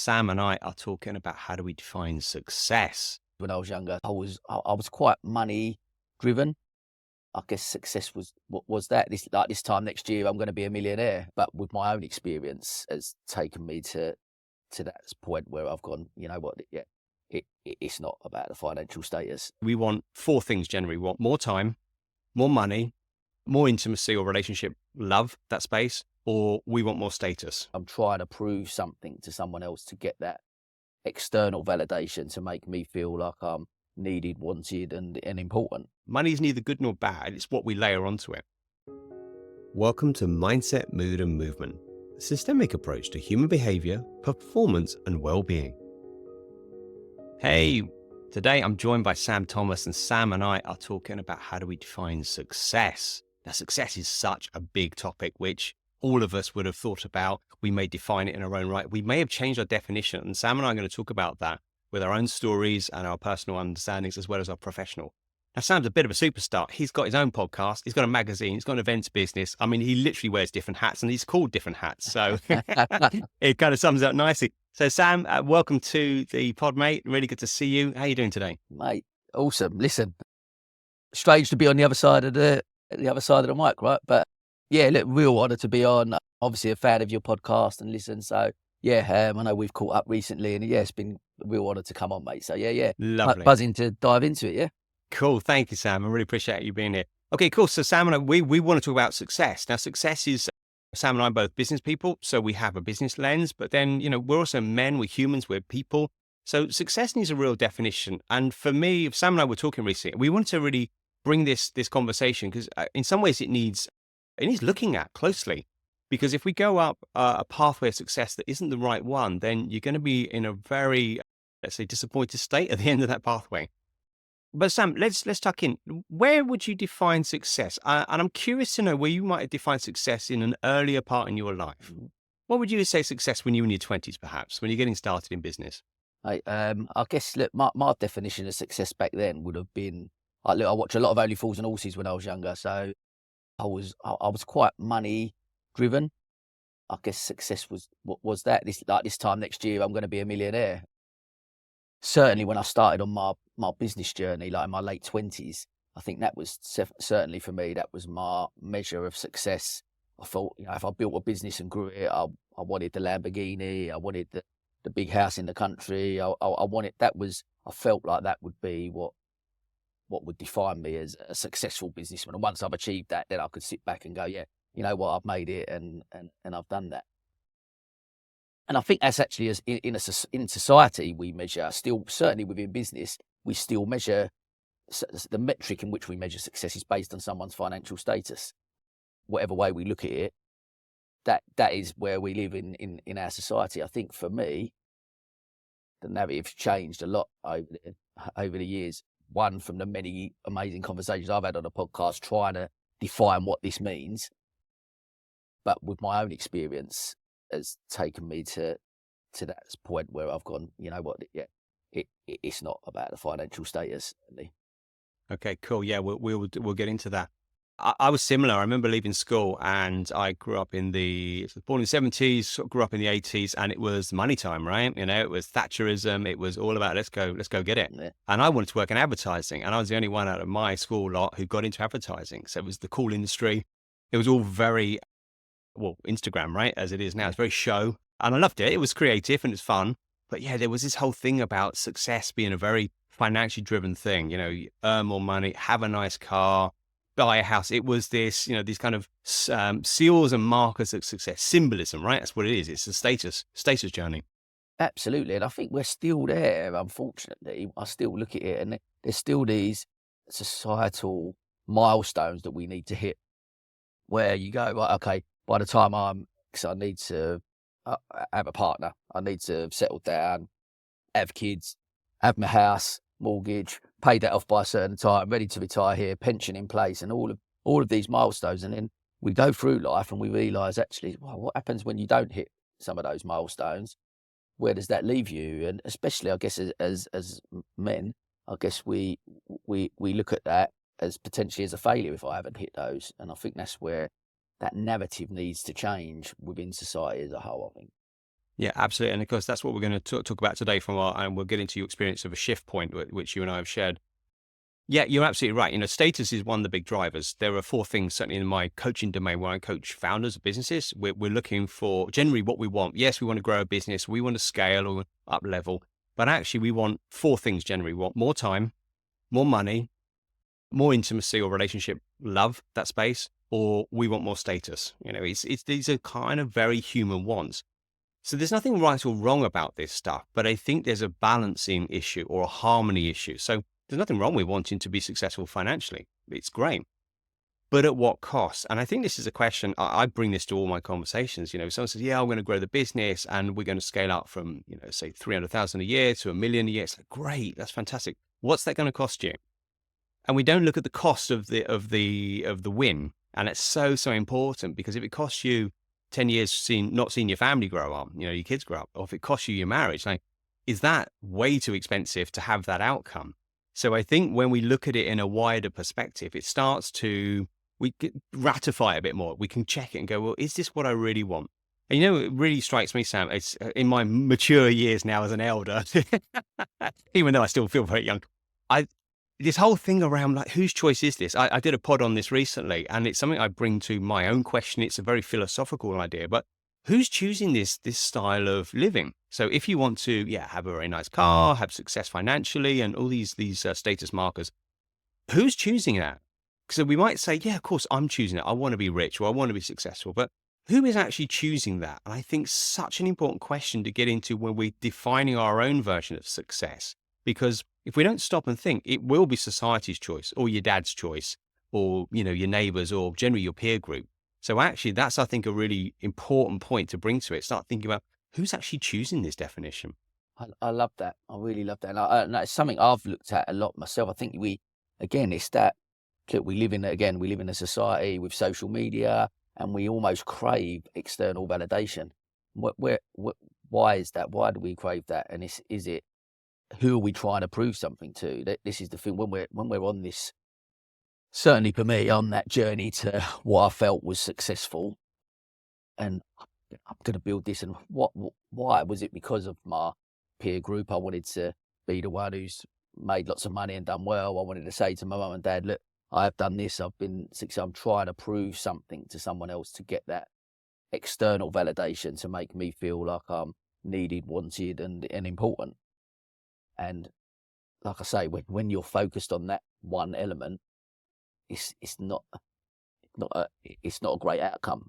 Sam and I are talking about how do we define success. When I was younger, I was quite money driven. I guess success was that this time next year I'm going to be a millionaire. But with my own experience, has taken me to that point where I've gone. You know what? Yeah, it's not about the financial status. We want four things generally. We want more time, more money, more intimacy or relationship, love, that space, or we want more status. I'm trying to prove something to someone else to get that external validation to make me feel like I'm needed, wanted, and important. Money is neither good nor bad. It's what we layer onto it. Welcome to Mindset, Mood and Movement, a systemic approach to human behavior, performance and well-being. Hey, today I'm joined by Sam Thomas, and Sam and I are talking about how do we define success. Now, success is such a big topic, which all of us would have thought about. We may define it in our own right. We may have changed our definition, and Sam and I are going to talk about that with our own stories and our personal understandings as well as our professional. Now, Sam's a bit of a superstar. He's got his own podcast. He's got a magazine. He's got an events business. I mean, he literally wears different hats and he's called different hats. So it kind of sums up nicely. So Sam, welcome to the pod, mate. Really good to see you. How are you doing today? Mate, awesome. Listen, strange to be on the other side of the mic, right? But yeah, look, real honour to be on. Obviously a fan of your podcast and listen. So yeah, I know we've caught up recently and yeah, it's been a real honour to come on, mate. So yeah. Lovely. Buzzing to dive into it, yeah? Cool. Thank you, Sam. I really appreciate you being here. Okay, cool. So Sam and I, we want to talk about success. Now, success is, Sam and I are both business people, so we have a business lens, but then, we're also men, we're humans, we're people. So success needs a real definition. And for me, Sam and I were talking recently, we want to really bring this conversation because in some ways it needs looking at closely. Because if we go up a pathway of success that isn't the right one, then you're going to be in a very, let's say, disappointed state at the end of that pathway. But Sam, let's tuck in. Where would you define success? And I'm curious to know where you might have defined success in an earlier part in your life. What would you say success when you were in your 20s, perhaps, when you're getting started in business? I guess look, my definition of success back then would have been I watched a lot of Only Fools and Horses when I was younger, so I was quite money driven. I guess success was that this time next year I'm going to be a millionaire. Certainly when I started on my business journey, like in my late 20s, I think that was certainly for me, that was my measure of success. I thought, if I built a business and grew it, I wanted the Lamborghini, I wanted the big house in the country. I felt like that would be what would define me as a successful businessman. And once I've achieved that, then I could sit back and go, yeah, you know what, I've made it and I've done that. And I think that's actually in society we measure, still certainly within business, we still measure the metric in which we measure success is based on someone's financial status. Whatever way we look at it, that is where we live in our society. I think for me, the narrative's changed a lot over the years. One, from the many amazing conversations I've had on the podcast trying to define what this means, but with my own experience has taken me to that point where I've gone, you know what, yeah, it's not about the financial status. Really. Okay, cool. Yeah, we'll get into that. I was similar. I remember leaving school and I grew up born in the 70s, grew up in the 80s, and it was money time, right? It was Thatcherism. It was all about let's go get it. Yeah. And I wanted to work in advertising, and I was the only one out of my school lot who got into advertising. So it was the cool industry. It was all very, Instagram, right? As it is now. It's very show. And I loved it. It was creative and it's fun. But yeah, there was this whole thing about success being a very financially driven thing. You earn more money, have a nice car, buy a house. It was this, these kind of seals and markers of success, symbolism, right? That's what it is. It's a status journey. Absolutely. And I think we're still there, unfortunately. I still look at it and there's still these societal milestones that we need to hit where you go, right, okay, by the time I need to have a partner, I need to have settled down, have kids, have my house, mortgage, pay that off by a certain time, ready to retire here, pension in place, and all of these milestones. And then we go through life and we realise actually, well, what happens when you don't hit some of those milestones? Where does that leave you? And especially, I guess, as men, I guess we look at that as potentially as a failure if I haven't hit those. And I think that's where that narrative needs to change within society as a whole, I think. Yeah, absolutely. And of course, that's what we're going to talk about today and we'll get into your experience of a shift point, which you and I have shared. Yeah, you're absolutely right. Status is one of the big drivers. There are four things, certainly in my coaching domain where I coach founders of businesses. We're looking for generally what we want. Yes, we want to grow a business. We want to scale or up level, but actually we want four things generally. We want more time, more money, more intimacy or relationship, love, that space, or we want more status. These are kind of very human wants. So there's nothing right or wrong about this stuff, but I think there's a balancing issue or a harmony issue. So there's nothing wrong with wanting to be successful financially. It's great. But at what cost? And I think this is a question, I bring this to all my conversations. Someone says, yeah, I'm going to grow the business and we're going to scale up from, say 300,000 a year to 1 million a year. It's like, great. That's fantastic. What's that going to cost you? And we don't look at the cost of the win. And it's so, so important, because if it costs you 10 years not seeing your family grow up, your kids grow up, or if it costs you your marriage, like, is that way too expensive to have that outcome? So I think when we look at it in a wider perspective, it starts to, we ratify a bit more. We can check it and go, well, is this what I really want? And it really strikes me, Sam, it's in my mature years now as an elder, even though I still feel very young, this whole thing around like, whose choice is this? I did a pod on this recently, and it's something I bring to my own question. It's a very philosophical idea, but who's choosing this So living? So if you want to, have a very nice car, have success financially, and all these status markers, who's choosing that? So we might say, yeah, of course I'm choosing it. I want to be rich or I want to be successful, but who is actually choosing that? And I think such an important question to get into when we're defining our own version of success, because if we don't stop and think, it will be society's choice or your dad's choice or, your neighbors or generally your peer group. So actually that's, I think, a really important point to bring to it. Start thinking about who's actually choosing this definition. I love that. I really love that. And it's something I've looked at a lot myself. I think it's that, look, we live in a society with social media, and we almost crave external validation. Why is that? Why do we crave that? And is it, who are we trying to prove something to? This is the thing, when we're on this, certainly for me, on that journey to what I felt was successful, and I'm going to build this. And why was it? Because of my peer group. I wanted to be the one who's made lots of money and done well. I wanted to say to my mum and dad, look, I have done this. I've been successful. I'm trying to prove something to someone else to get that external validation to make me feel like I'm needed, wanted, and important. And like I say, when you're focused on that one element, it's not a great outcome.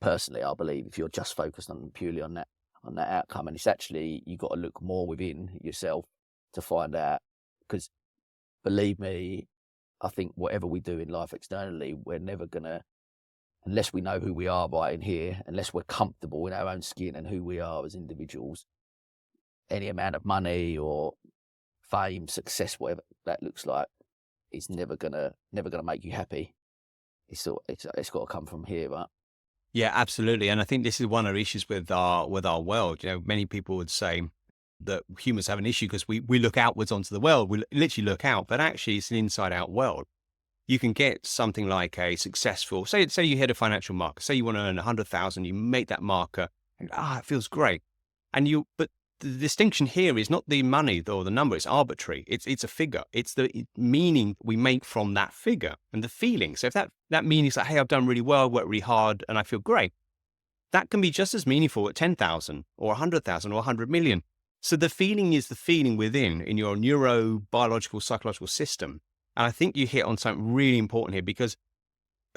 Personally, I believe if you're just focused on purely on that outcome, and it's actually, you got to look more within yourself to find out. Because believe me, I think whatever we do in life externally, we're never gonna, unless we know who we are right in here, unless we're comfortable in our own skin and who we are as individuals, any amount of money or fame, success, whatever that looks like, it's never gonna make you happy. It's got to come from here, right? Yeah, absolutely. And I think this is one of the issues with our world. Many people would say that humans have an issue because we look outwards onto the world. We literally look out, but actually it's an inside out world. You can get something like a successful, say you hit a financial marker, say you want to earn 100,000, you make that marker and it feels great. But the distinction here is not the money or the number, it's arbitrary. It's a figure. It's the meaning we make from that figure and the feeling. So if that meaning is like, hey, I've done really well, worked really hard and I feel great, that can be just as meaningful at 10,000 or 100,000 or 100 million. So the feeling is the feeling within in your neurobiological, psychological system. And I think you hit on something really important here, because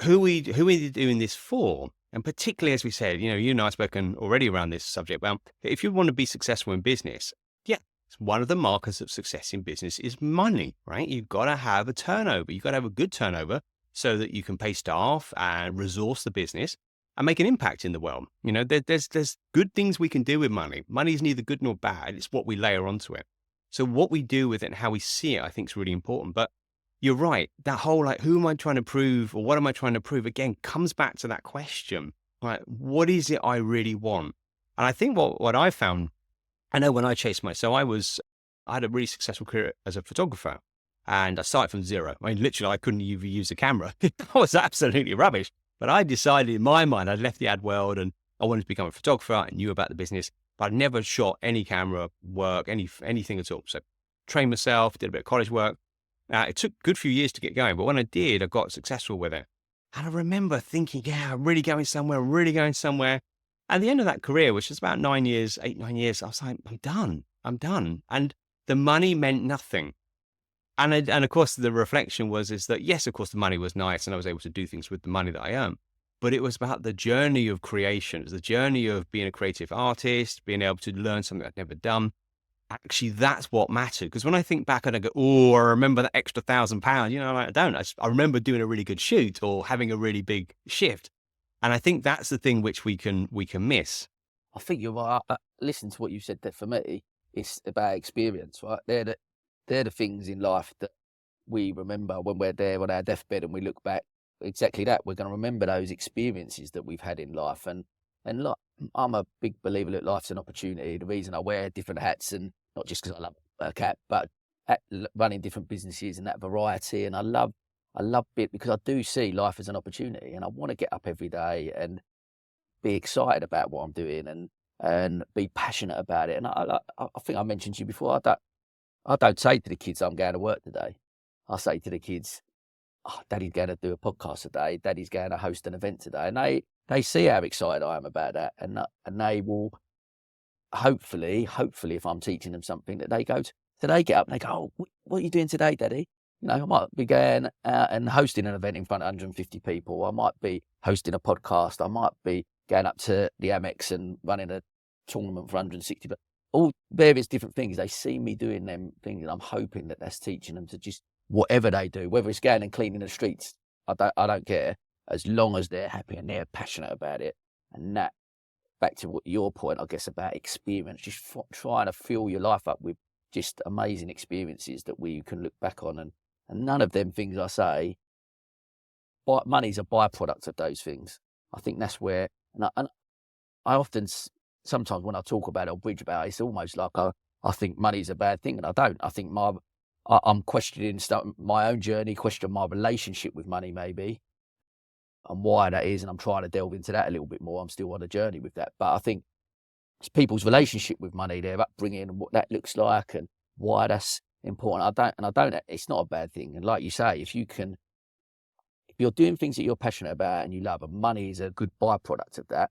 who are we doing this for? And particularly, as we said, you and I have spoken already around this subject. Well, if you want to be successful in business, one of the markers of success in business is money, right? You've got to have a turnover. You've got to have a good turnover so that you can pay staff and resource the business and make an impact in the world. There's good things we can do with money. Money is neither good nor bad. It's what we layer onto it. So what we do with it and how we see it, I think, is really important. But you're right. That whole, like, who am I trying to prove or what am I trying to prove, again, comes back to that question, right? What is it I really want? And I think what I found, I know when I chased I had a really successful career as a photographer, and I started from zero. I mean, literally, I couldn't even use a camera. I was absolutely rubbish. But I decided in my mind, I'd left the ad world and I wanted to become a photographer. I knew about the business, but I'd never shot any camera work, anything at all. So trained myself, did a bit of college work. It took a good few years to get going, but when I did, I got successful with it. And I remember thinking, yeah, I'm really going somewhere, I'm really going somewhere. At the end of that career, which was about 9 years, 8, 9 years, I was like, I'm done. And the money meant nothing. And of course, the reflection is that, yes, of course, the money was nice and I was able to do things with the money that I earned. But it was about the journey of creation. It was the journey of being a creative artist, being able to learn something I'd never done. Actually, that's what mattered. Because when I think back and I go, oh, I remember that extra £1,000, like, I don't. I remember doing a really good shoot or having a really big shift. And I think that's the thing which we can miss. I think you're right. Listen to what you said there. For me, it's about experience, right? They're the things in life that we remember when we're there on our deathbed and we look back. Exactly that. We're going to remember those experiences that we've had in life. And look, I'm a big believer that life's an opportunity. The reason I wear different hats, and not just because I love a cat, but running different businesses and that variety. And I love it because I do see life as an opportunity, and I want to get up every day and be excited about what I'm doing and be passionate about it. And I think I mentioned to you before, I don't say to the kids, I'm going to work today. I say to the kids, oh, Daddy's going to do a podcast today. Daddy's going to host an event today. And they see how excited I am about that. And they will hopefully, if I'm teaching them something, that they go, so they get up and they go, oh, what are you doing today, Daddy? I might be going out and hosting an event in front of 150 people. I might be hosting a podcast. I might be going up to the Amex and running a tournament for 160, but all various different things. They see me doing them things, and I'm hoping that that's teaching them to just whatever they do, whether it's going and cleaning the streets, I don't care, as long as they're happy and they're passionate about it. And that, back to what your point, I guess, about experience, just trying to fill your life up with just amazing experiences that we can look back on, and none of them things I say, but money's a byproduct of those things. I think that's where, and I often, sometimes when I talk about it or bridge about it, it's almost like I think money's a bad thing, and I don't. I think I'm questioning my own journey, question my relationship with money maybe, and why that is, and I'm trying to delve into that a little bit more. I'm still on a journey with that, but I think it's people's relationship with money, their upbringing, and what that looks like, and why that's important. I don't. It's not a bad thing, and like you say, if you're doing things that you're passionate about and you love, and money is a good byproduct of that,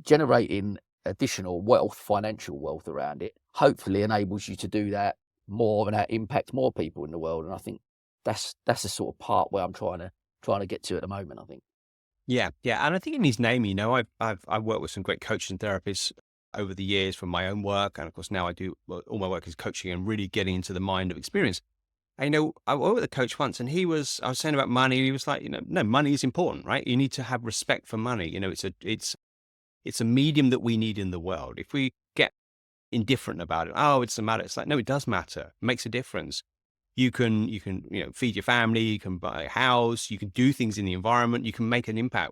generating additional wealth, financial wealth around it, hopefully enables you to do that more and that impact more people in the world. And I think that's the sort of part where I'm trying to get to at the moment, I think. Yeah, yeah, and I think it needs naming. I've worked with some great coaches and therapists over the years from my own work, and of course now I do all my work is coaching and really getting into the mind of experience. And, I worked with a coach once, and I was saying about money. He was like, no, money is important, right? You need to have respect for money. It's a medium that we need in the world. If we get indifferent about it, oh, it's a matter. It's like, no, it does matter. It makes a difference. You can, feed your family, you can buy a house, you can do things in the environment, you can make an impact.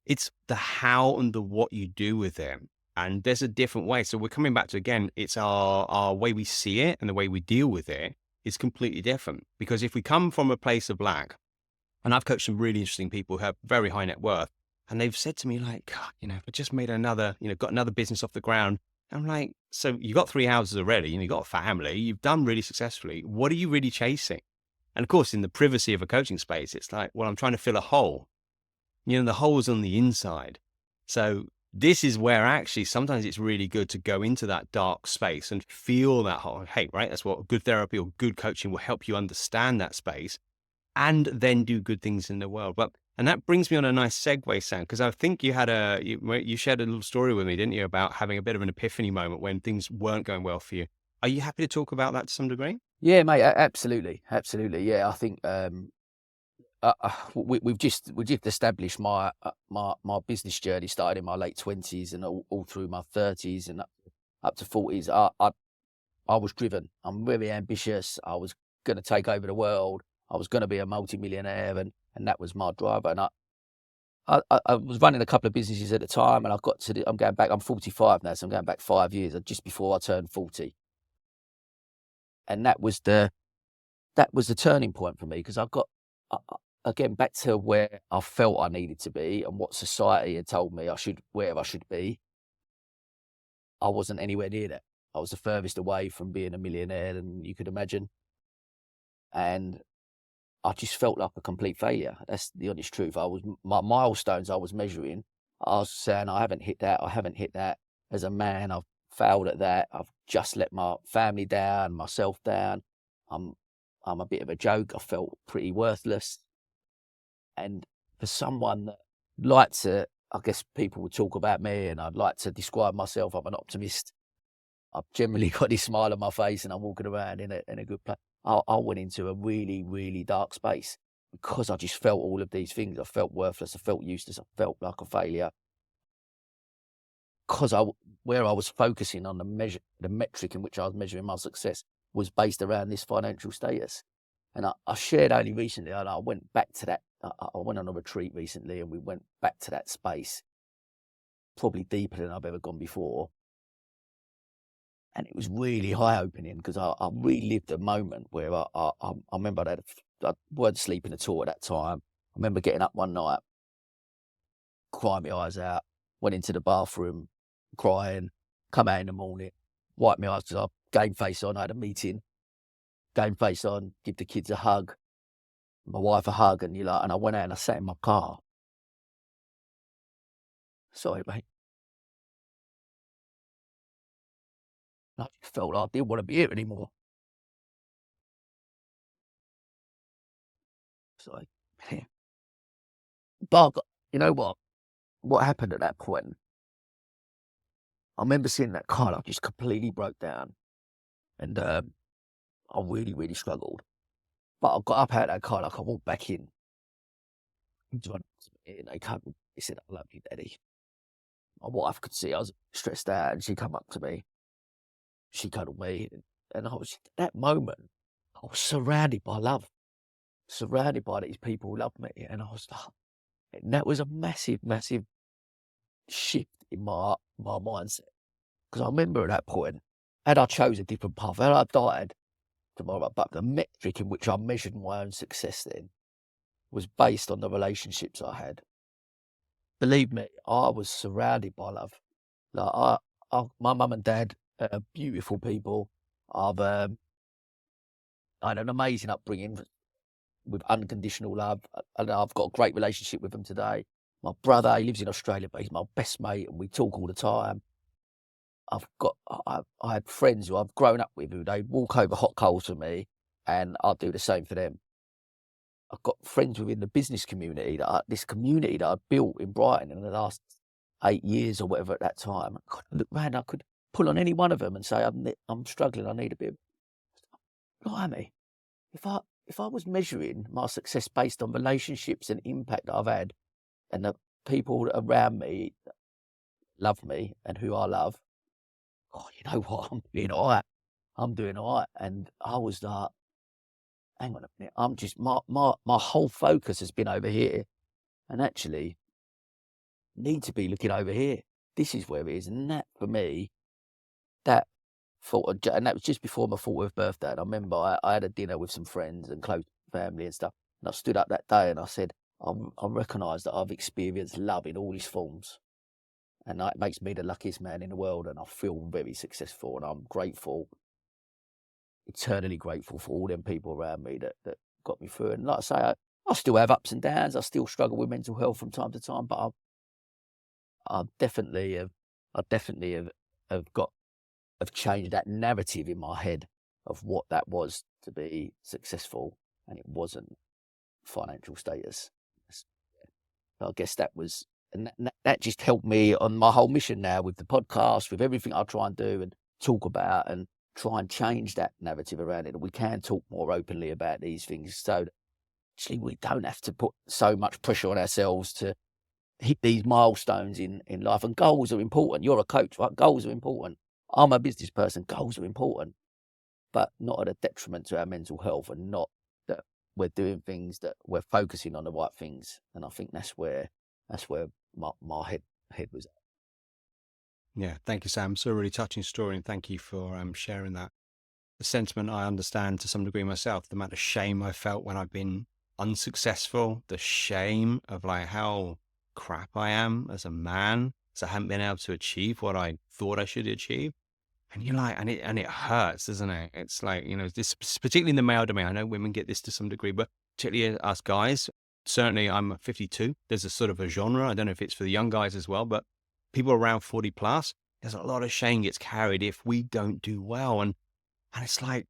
It's the how and the what you do with them. And there's a different way. So we're coming back to, again, it's our way we see it and the way we deal with it is completely different. Because if we come from a place of lack, and I've coached some really interesting people who have very high net worth, and they've said to me like, God, I just made got another business off the ground. I'm like, so you got 3 houses already, and you got a family, you've done really successfully. What are you really chasing? And of course, in the privacy of a coaching space, it's like, well, I'm trying to fill a hole. The hole's on the inside. So this is where actually sometimes it's really good to go into that dark space and feel that hole. Hey, right? That's what good therapy or good coaching will help you understand that space and then do good things in the world. And that brings me on a nice segue, Sam, because I think you shared a little story with me, didn't you, about having a bit of an epiphany moment when things weren't going well for you. Are you happy to talk about that to some degree? Yeah, mate, absolutely. Yeah, I think we've just established my business journey. Started in my late 20s and all through my 30s and up to 40s. I was driven. I'm very ambitious. I was going to take over the world. I was going to be a multi-millionaire, and that was my driver. And I was running a couple of businesses at the time, and I'm going back. I'm 45 now, so I'm going back 5 years, just before I turned 40. And that was the turning point for me, because I got again back to where I felt I needed to be and what society had told me where I should be. I wasn't anywhere near that. I was the furthest away from being a millionaire than you could imagine. And I just felt like a complete failure. That's the honest truth. My milestones I was measuring. I was saying, I haven't hit that. I haven't hit that. As a man, I've failed at that. I've just let my family down, myself down. I'm, I'm a bit of a joke. I felt pretty worthless. And for someone that liked to, I guess people would talk about me, and I'd like to describe myself. I'm an optimist. I've generally got this smile on my face, and I'm walking around in a good place. I went into a really, really dark space because I just felt all of these things. I felt worthless. I felt useless. I felt like a failure because where I was focusing on the metric in which I was measuring my success was based around this financial status. And I shared only recently, and I went back to that. I went on a retreat recently, and we went back to that space, probably deeper than I've ever gone before. And it was really eye-opening because I relived a moment where I remember I weren't sleeping at all at that time. I remember getting up one night, crying my eyes out, went into the bathroom, crying, come out in the morning, wiped my eyes because I game face on. I had a meeting, game face on, give the kids a hug, my wife a hug, and and I went out and I sat in my car. Sorry, mate. I just felt like I didn't want to be here anymore. Sorry. But you know what? What happened at that point? I remember seeing that car, I just completely broke down, and I really, really struggled. But I got up out of that car, I walked back in, and they come, they said, "I love you, Daddy." My wife could see I was stressed out, and she come up to me, she cuddled me, and I was at that moment, I was surrounded by love, surrounded by these people who loved me, and I was like, and that was a massive, massive shift in my mindset. Because I remember at that point, had I chose a different path, had I died tomorrow, but the metric in which I measured my own success then was based on the relationships I had. Believe me, I was surrounded by love. Like my mum and dad are beautiful people. I had an amazing upbringing with unconditional love, and I've got a great relationship with them today. My brother, he lives in Australia, but he's my best mate, and we talk all the time. I had friends who I've grown up with who they'd walk over hot coals for me, and I'd do the same for them. I've got friends within the business community this community that I built in Brighton in the last 8 years or whatever at that time. I could look round, I could pull on any one of them and say, I'm struggling, I need a bit of blimey. If I was measuring my success based on relationships and impact that I've had, and the people around me that love me and who I love, oh, you know what? I'm doing all right. I'm doing all right. And I was like, hang on a minute. I'm just my whole focus has been over here, and actually need to be looking over here. This is where it is, and that for me, that and that was just before my 40th birthday. And I remember I had a dinner with some friends and close family and stuff. And I stood up that day and I said, I recognise that I've experienced love in all its forms. And that makes me the luckiest man in the world. And I feel very successful. And I'm grateful, eternally grateful for all them people around me that got me through. And like I say, I still have ups and downs. I still struggle with mental health from time to time. But I definitely have changed that narrative in my head of what that was to be successful, and it wasn't financial status. I guess that was, and that just helped me on my whole mission now with the podcast, with everything I try and do and talk about, and try and change that narrative around it. And we can talk more openly about these things, so that actually we don't have to put so much pressure on ourselves to hit these milestones in life. And goals are important. You're a coach, right? Goals are important. I'm a business person. Goals are important, but not at a detriment to our mental health, and not that we're doing things that we're focusing on the right things. And I think that's where my head was at. Yeah, thank you, Sam. So a really touching story, and thank you for sharing that. The sentiment I understand to some degree myself, the amount of shame I felt when I've been unsuccessful, the shame of like how crap I am as a man, So I haven't been able to achieve what I thought I should achieve. And you're like, and it hurts, doesn't it? It's like, this, particularly in the male domain. I know women get this to some degree, but particularly us guys. Certainly, I'm 52. There's a sort of a genre. I don't know if it's for the young guys as well, but people around 40 plus, there's a lot of shame gets carried if we don't do well. And it's like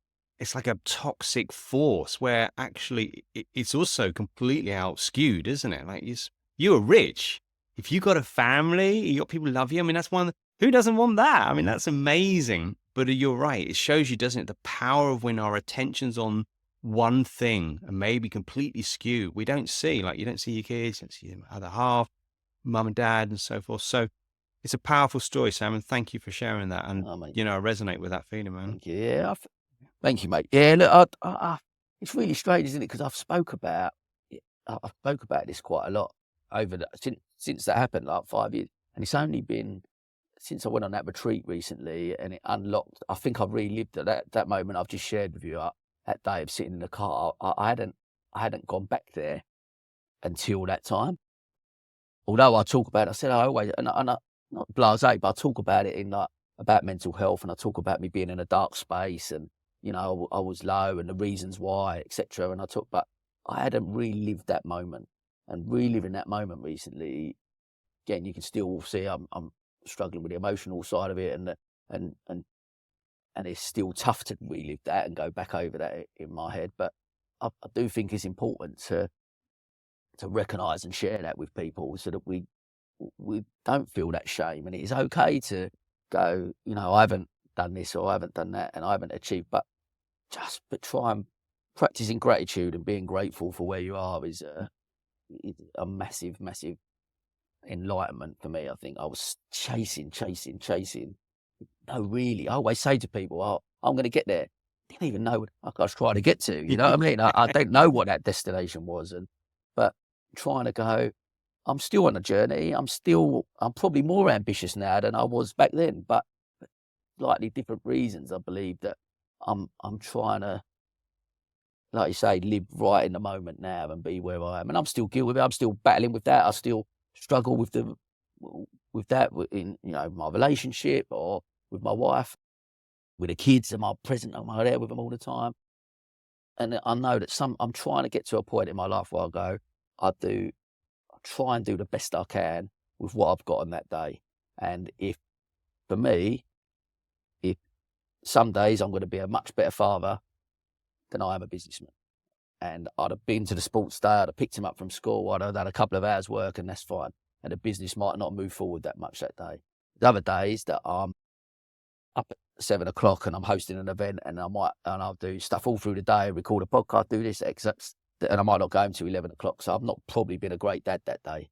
a toxic force where actually it's also completely out skewed, isn't it? Like you are rich. If you got a family, you got people who love you. I mean, that's one, who doesn't want that? I mean, that's amazing. But you're right. It shows you, doesn't it, the power of when our attention's on one thing and maybe completely skewed. We don't see, like, you don't see your kids, you don't see your other half, mum and dad and so forth. So it's a powerful story, Sam, and thank you for sharing that. And, Oh, mate, I resonate with that feeling, man. thank you. Yeah, thank you, mate. Yeah, look, it's really strange, isn't it? Because I've spoke about it. I spoke about this quite a lot over since that happened, like 5 years, and it's only been since I went on that retreat recently, and it unlocked. I think I've relived that moment I've just shared with you. That day of sitting in the car, I hadn't gone back there until that time. Although I talk about it, I said I always, and I'm not blasé, but I talk about it in like about mental health, and I talk about me being in a dark space, and I was low, and the reasons why, etc. And but I hadn't relived that moment, and reliving that moment recently. Again, you can still see I'm struggling with the emotional side of it, and it's still tough to relive that and go back over that in my head. But I do think it's important to recognise and share that with people so that we don't feel that shame, and it is okay to go, I haven't done this or I haven't done that and I haven't achieved, but try and practicing gratitude and being grateful for where you are is a massive, massive enlightenment for me. I think I was chasing. No, really, I always say to people, "Oh, I'm going to get there." Didn't even know what I was trying to get to. You know what I mean? I don't know what that destination was, but trying to go. I'm still on a journey. I'm probably more ambitious now than I was back then, but slightly different reasons. I believe that I'm trying to, like you say, live right in the moment now and be where I am. And I'm still guilty with it. I'm still battling with that. I still struggle with that in my relationship or with my wife, with the kids. Am I present? Am I there with them all the time? And I know that I'm trying to get to a point in my life where I try and do the best I can with what I've got on that day. And for me, if some days I'm going to be a much better father than I am a businessman. And I'd have been to the sports day, I'd have picked him up from school, I'd have done a couple of hours work, and that's fine. And the business might not move forward that much that day. The other days that I'm up at 7 o'clock and I'm hosting an event, and I'll do stuff all through the day, record a podcast, do this, and I might not go home till 11 o'clock. So I've not probably been a great dad that day,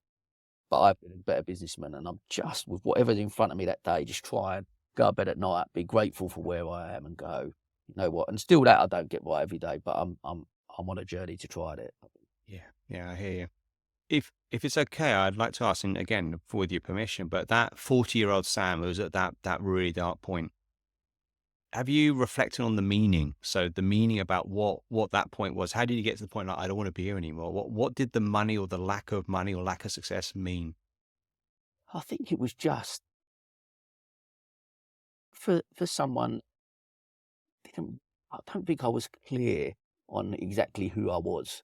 but I've been a better businessman. And I'm just, with whatever's in front of me that day, just try and go to bed at night, be grateful for where I am, and go, you know what? And still that I don't get right every day, but I'm on a journey to try it. Yeah, I hear you. If it's okay, I'd like to ask, and again, with your permission, but that 40-year-old Sam who was at that really dark point, have you reflected on the meaning? So the meaning about what that point was. How did you get to the point like, I don't want to be here anymore? What did the money or the lack of money or lack of success mean? I think it was just for someone. I don't think I was clear on exactly who I was.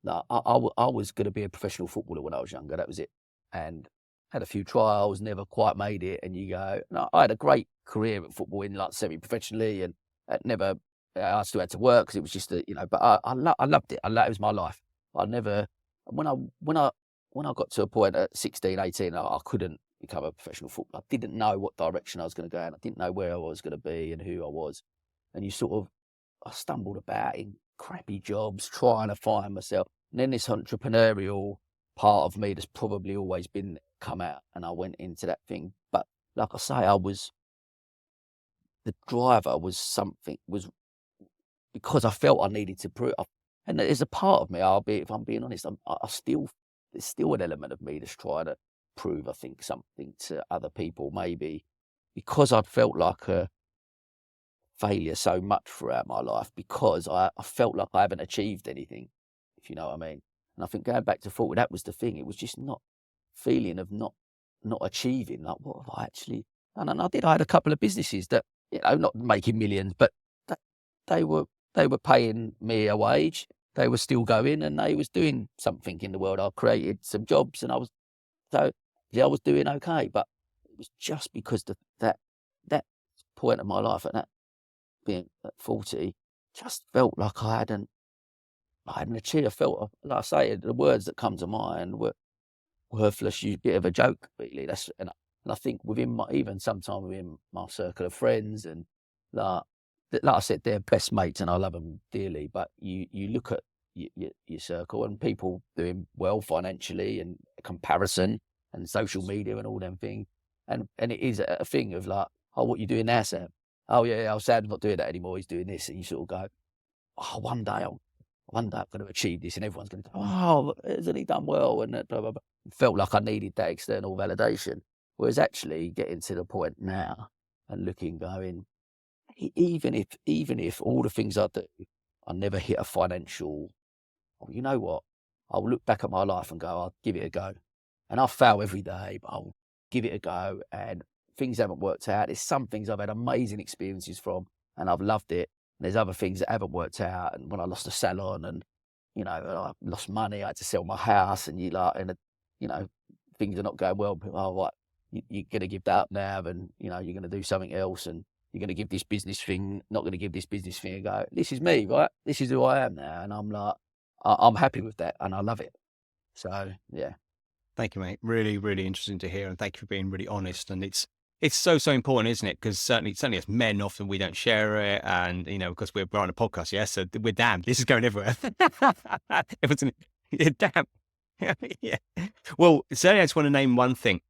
No, I was going to be a professional footballer when I was younger. That was it, and had a few trials, never quite made it. And you go, no, I had a great career at football, in like semi-professionally, and never. I still had to work because it was just but I loved it. It was my life. I never when I got to a point at 16, 18, I couldn't become a professional footballer. I didn't know what direction I was going to go in. I didn't know where I was going to be and who I was. And I stumbled about in crappy jobs, trying to find myself. And then this entrepreneurial part of me that's probably always been come out, and I went into that thing. But like I say, the driver was because I felt I needed to prove. And there's a part of me, if I'm being honest, there's still an element of me that's trying to prove, I think, something to other people, maybe because I felt like a failure so much throughout my life, because I felt like I haven't achieved anything, if you know what I mean. And I think going back to 40, that was the thing. It was just not feeling of not not achieving. Like, what have I actually done? And I did. I had a couple of businesses that, not making millions, but th- they were they were paying me a wage. They were still going, and they was doing something in the world. I created some jobs, and I was doing okay. But it was just because that point of my life, at that being at 40, just felt like I hadn't achieved. I felt, like I say, the words that come to mind were worthless, you bit of a joke, really. And I think within my, even sometime within my circle of friends, and like like I said, they're best mates and I love them dearly. But you look at your circle and people doing well financially, and comparison and social media and all them things, and it is a thing of like, oh, what you doing now, Sam? Oh yeah, Sam's not doing that anymore. He's doing this, and you sort of go, oh, one day I'm going to achieve this, and everyone's going to go, oh, hasn't he done well? And blah, blah, blah. Felt like I needed that external validation. Whereas actually getting to the point now and looking, going, even if all the things I do, I never hit a financial, oh, you know what? I'll look back at my life and go, I'll give it a go. And I'll fail every day, but I'll give it a go. And things haven't worked out. There's some things I've had amazing experiences from, and I've loved it. There's other things that haven't worked out. And when I lost a salon, and I lost money, I had to sell my house, and things are not going well. People, oh, what, you're going to give that up now, and you're going to do something else, and you're going to give this business thing, not going to give this business thing a go. This is me, right? This is who I am now, and I'm like, I'm happy with that, and I love it. So yeah. Thank you, mate. Really, really interesting to hear, and thank you for being really honest. And it's so important, isn't it? Because certainly as men, often we don't share it, and because we're on a podcast, yeah. So we're damned. This is going everywhere. Everyone's yeah, damn. Yeah. Well, certainly, I just want to name one thing.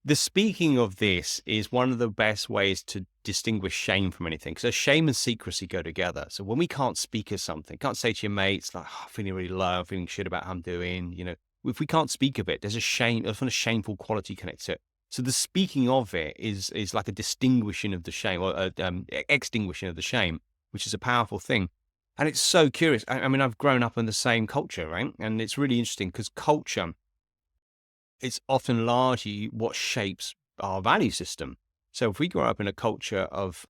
The speaking of this is one of the best ways to distinguish shame from anything. So shame and secrecy go together. So when we can't speak of something, can't say to your mates like, oh, I'm feeling really low, I'm feeling shit about how I'm doing, if we can't speak of it, there's often a shameful quality connected to it. So the speaking of it is like a distinguishing of the shame, or extinguishing of the shame, which is a powerful thing. And it's so curious. I mean, I've grown up in the same culture, right? And it's really interesting because culture, it's often largely what shapes our value system. So if we grow up in a culture of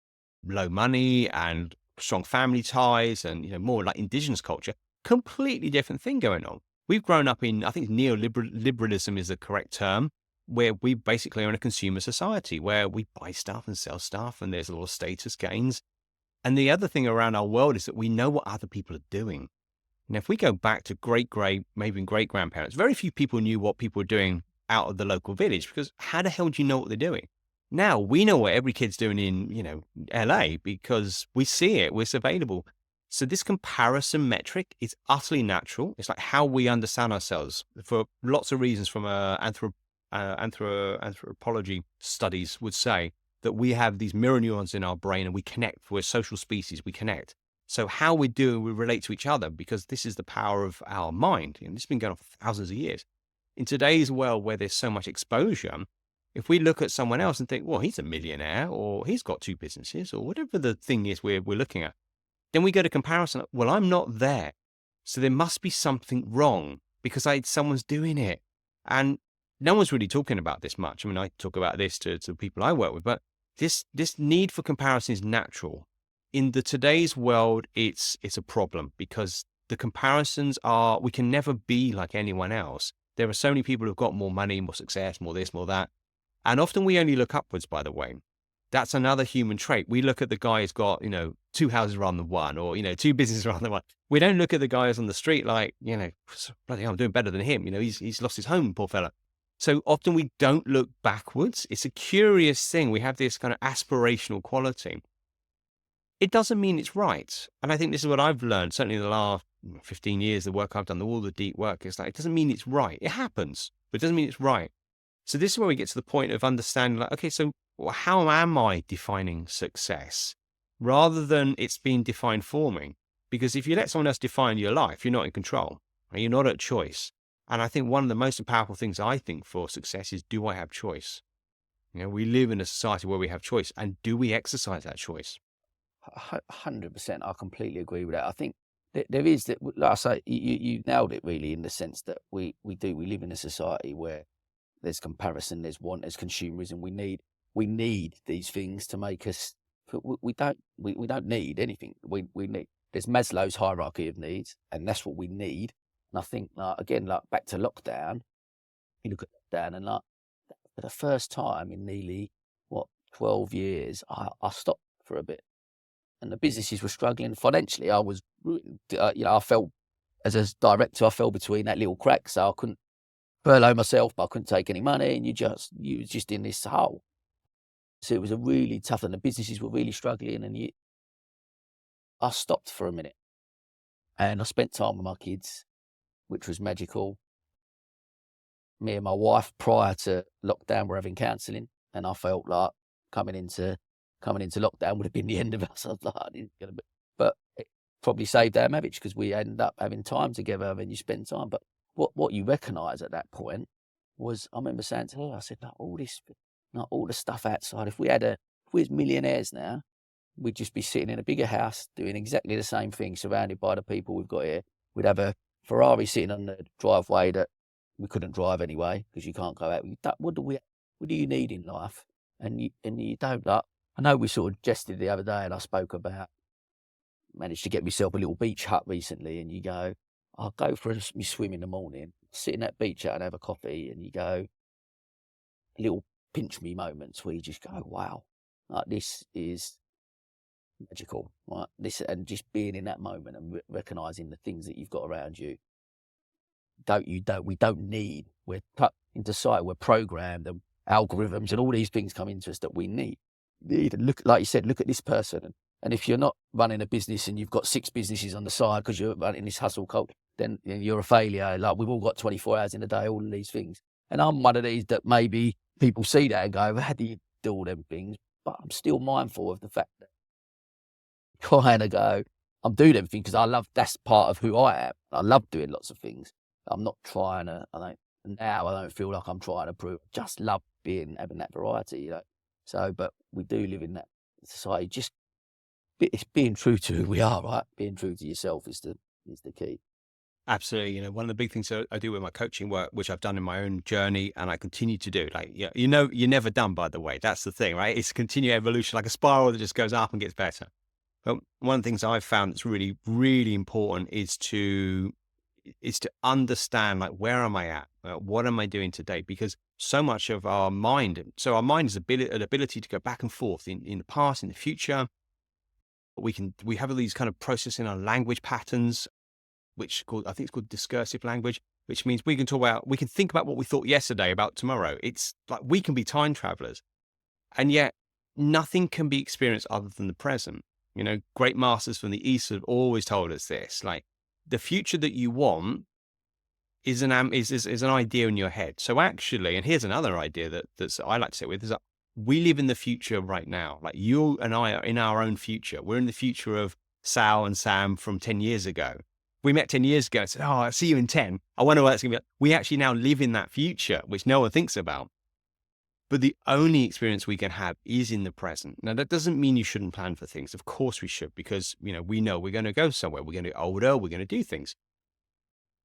low money and strong family ties, and more like indigenous culture, completely different thing going on. We've grown up in, I think neoliberalism is the correct term, where we basically are in a consumer society where we buy stuff and sell stuff, and there's a lot of status gains. And the other thing around our world is that we know what other people are doing. Now, if we go back to maybe even great grandparents, very few people knew what people were doing out of the local village, because how the hell do you know what they're doing? Now we know what every kid's doing in, LA, because we see it, it's available. So this comparison metric is utterly natural. It's like how we understand ourselves for lots of reasons. From anthropology studies would say that we have these mirror neurons in our brain, and we connect. We're a social species, we connect. So how we do, we relate to each other, because this is the power of our mind. This has been going on for thousands of years. In today's world where there's so much exposure, if we look at someone else and think, well, he's a millionaire, or he's got 2 businesses, or whatever the thing is we're looking at, then we go to comparison. Well, I'm not there. So there must be something wrong because someone's doing it. And no one's really talking about this much. I mean, I talk about this to people I work with, but this need for comparison is natural. In today's world, it's a problem, because the comparisons we can never be like anyone else. There are so many people who've got more money, more success, more this, more that. And often we only look upwards, by the way. That's another human trait. We look at the guy who's got, 2 houses rather than one, or, 2 businesses rather than one. We don't look at the guys on the street like, bloody hell, I'm doing better than him. He's lost his home, poor fella. So often we don't look backwards. It's a curious thing. We have this kind of aspirational quality. It doesn't mean it's right. And I think this is what I've learned, certainly in the last 15 years, the work I've done, all the deep work. It's like, it doesn't mean it's right. It happens, but it doesn't mean it's right. So this is where we get to the point of understanding, like, okay, so how am I defining success rather than it's being defined for me? Because if you let someone else define your life, you're not in control, right? You're not at choice. And I think one of the most powerful things I think for success is, do I have choice? We live in a society where we have choice, and do we exercise that choice? 100%. I completely agree with that. I think there is that, like I say, you nailed it really, in the sense that we live in a society where there's comparison, there's want, there's consumerism. We need these things to make us. We don't need anything. We need. There's Maslow's hierarchy of needs, and that's what we need. And I think, again, back to lockdown. You look at lockdown, and for the first time in nearly 12 years, I stopped for a bit, and the businesses were struggling financially. I was, I felt, as a director, I fell between that little crack, so I couldn't furlough myself, but I couldn't take any money, and you was just in this hole. So it was a really tough, and the businesses were really struggling, and I stopped for a minute, and I spent time with my kids, which was magical. Me and my wife, prior to lockdown, were having counselling, and I felt like coming into lockdown would have been the end of us. I was like, but it probably saved our marriage, because we ended up having time together when you spend time. But what you recognise at that point was, I remember saying to her, I said, all the stuff outside. If we was millionaires now, we'd just be sitting in a bigger house doing exactly the same thing, surrounded by the people we've got here. We'd have a Ferrari sitting on the driveway that we couldn't drive anyway, because you can't go out. What do you need in life? And you don't. I know we sort of jested the other day, and I spoke about, managed to get myself a little beach hut recently, and you go, I'll go for my swim in the morning, sit in that beach hut and have a coffee, and you go, little pinch me moments where you just go, wow, like this is magical, right? And just being in that moment and recognizing the things that you've got around you. We don't need. We're put into sight. We're programmed, and algorithms and all these things come into us that we need. And look, like you said, look at this person. And if you're not running a business and you've got 6 businesses on the side because you're running this hustle culture, then you're a failure. Like, we've all got 24 hours in a day, all of these things. And I'm one of these that maybe people see that and go, how do you do all them things? But I'm still mindful of the fact that kind of go, I'm doing everything because that's part of who I am. I love doing lots of things. I'm not trying to, I don't feel like I'm trying to prove, just love having that variety, So, but we do live in that society. Just, it's being true to who we are, right? Being true to yourself is the key. Absolutely. One of the big things that I do with my coaching work, which I've done in my own journey and I continue to do, you're never done, by the way. That's the thing, right? It's continued evolution, like a spiral that just goes up and gets better. But one of the things I've found that's really, really important is to understand, like, where am I at? What am I doing today? Because so much of our mind is an ability to go back and forth in the past, in the future. We have these kind of processing our language patterns, I think it's called discursive language, which means we can think about what we thought yesterday about tomorrow. It's like we can be time travelers, and yet nothing can be experienced other than the present. Great masters from the East have always told us this, like, the future that you want is an idea in your head. So actually, and here's another idea that's I like to sit with, is that we live in the future right now. Like, you and I are in our own future. We're in the future of Sal and Sam from 10 years ago. We met 10 years ago and said, I'll see you in 10. I wonder what that's going to be like. We actually now live in that future, which no one thinks about. But the only experience we can have is in the present. Now, that doesn't mean you shouldn't plan for things. Of course we should, because, we know we're going to go somewhere. We're going to get older. We're going to do things,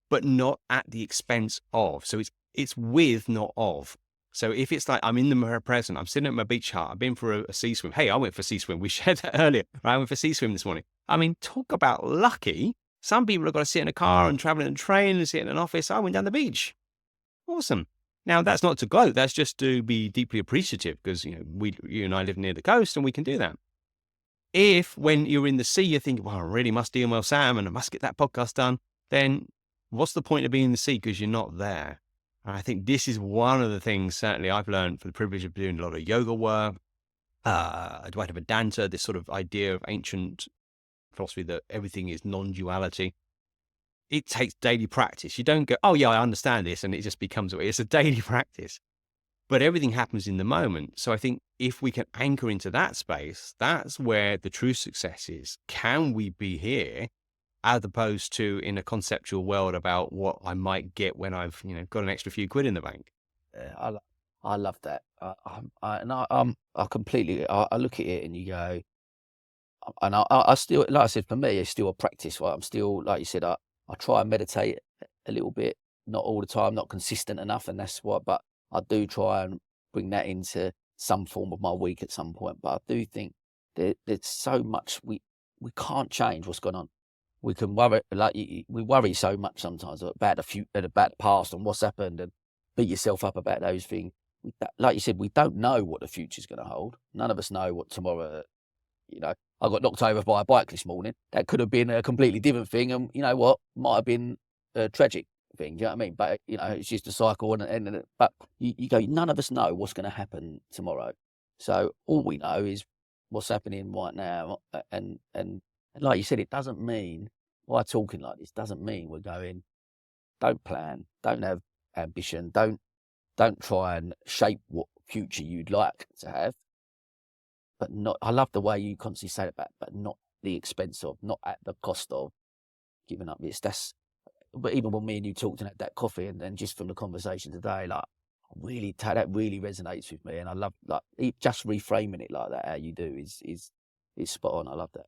but not at the expense of. So it's with, not of. So if it's like, I'm in the present, I'm sitting at my beach hut, I've been for a sea swim. Hey, I went for a sea swim. We shared that earlier. Right? I went for a sea swim this morning. I mean, talk about lucky. Some people have got to sit in a car and travel in a train and sit in an office. I went down the beach. Awesome. Now, that's not to gloat. That's just to be deeply appreciative, because, you and I live near the coast and we can do that. If when you're in the sea, you're thinking, well, I really must email Sam and I must get that podcast done, then what's the point of being in the sea? Because you're not there. And I think this is one of the things, certainly, I've learned for the privilege of doing a lot of yoga work, Advaita Vedanta, this sort of idea of ancient philosophy that everything is non-duality. It takes daily practice. You don't go, oh yeah, I understand this, and it just becomes, it's a daily practice. But everything happens in the moment. So I think if we can anchor into that space, that's where the true success is. Can we be here, as opposed to in a conceptual world about what I might get when I've got an extra few quid in the bank? Yeah, I love that. I completely. I look at it and you go, and I still, like I said, for me, it's still a practice. Right? I'm still, like you said, I try and meditate a little bit, not all the time, not consistent enough, and that's what. But I do try and bring that into some form of my week at some point. But I do think there's so much we can't change what's gone on. We can worry, like we worry so much sometimes about about the past and what's happened, and beat yourself up about those things. Like you said, we don't know what the future's going to hold. None of us know what tomorrow. I got knocked over by a bike this morning. That could have been a completely different thing, and you know what, might have been a tragic thing. Do you know what I mean? But it's just a cycle, but you go. None of us know what's going to happen tomorrow. So all we know is what's happening right now, and like you said, it doesn't mean by talking like this doesn't mean we're going. Don't plan. Don't have ambition. Don't try and shape what future you'd like to have. But not. I love the way you constantly say it, but not the expense of, not at the cost of giving up. But even when me and you talked and had that coffee, and just from the conversation today, like that really resonates with me, and I love just reframing it like that. How you do is spot on. I love that.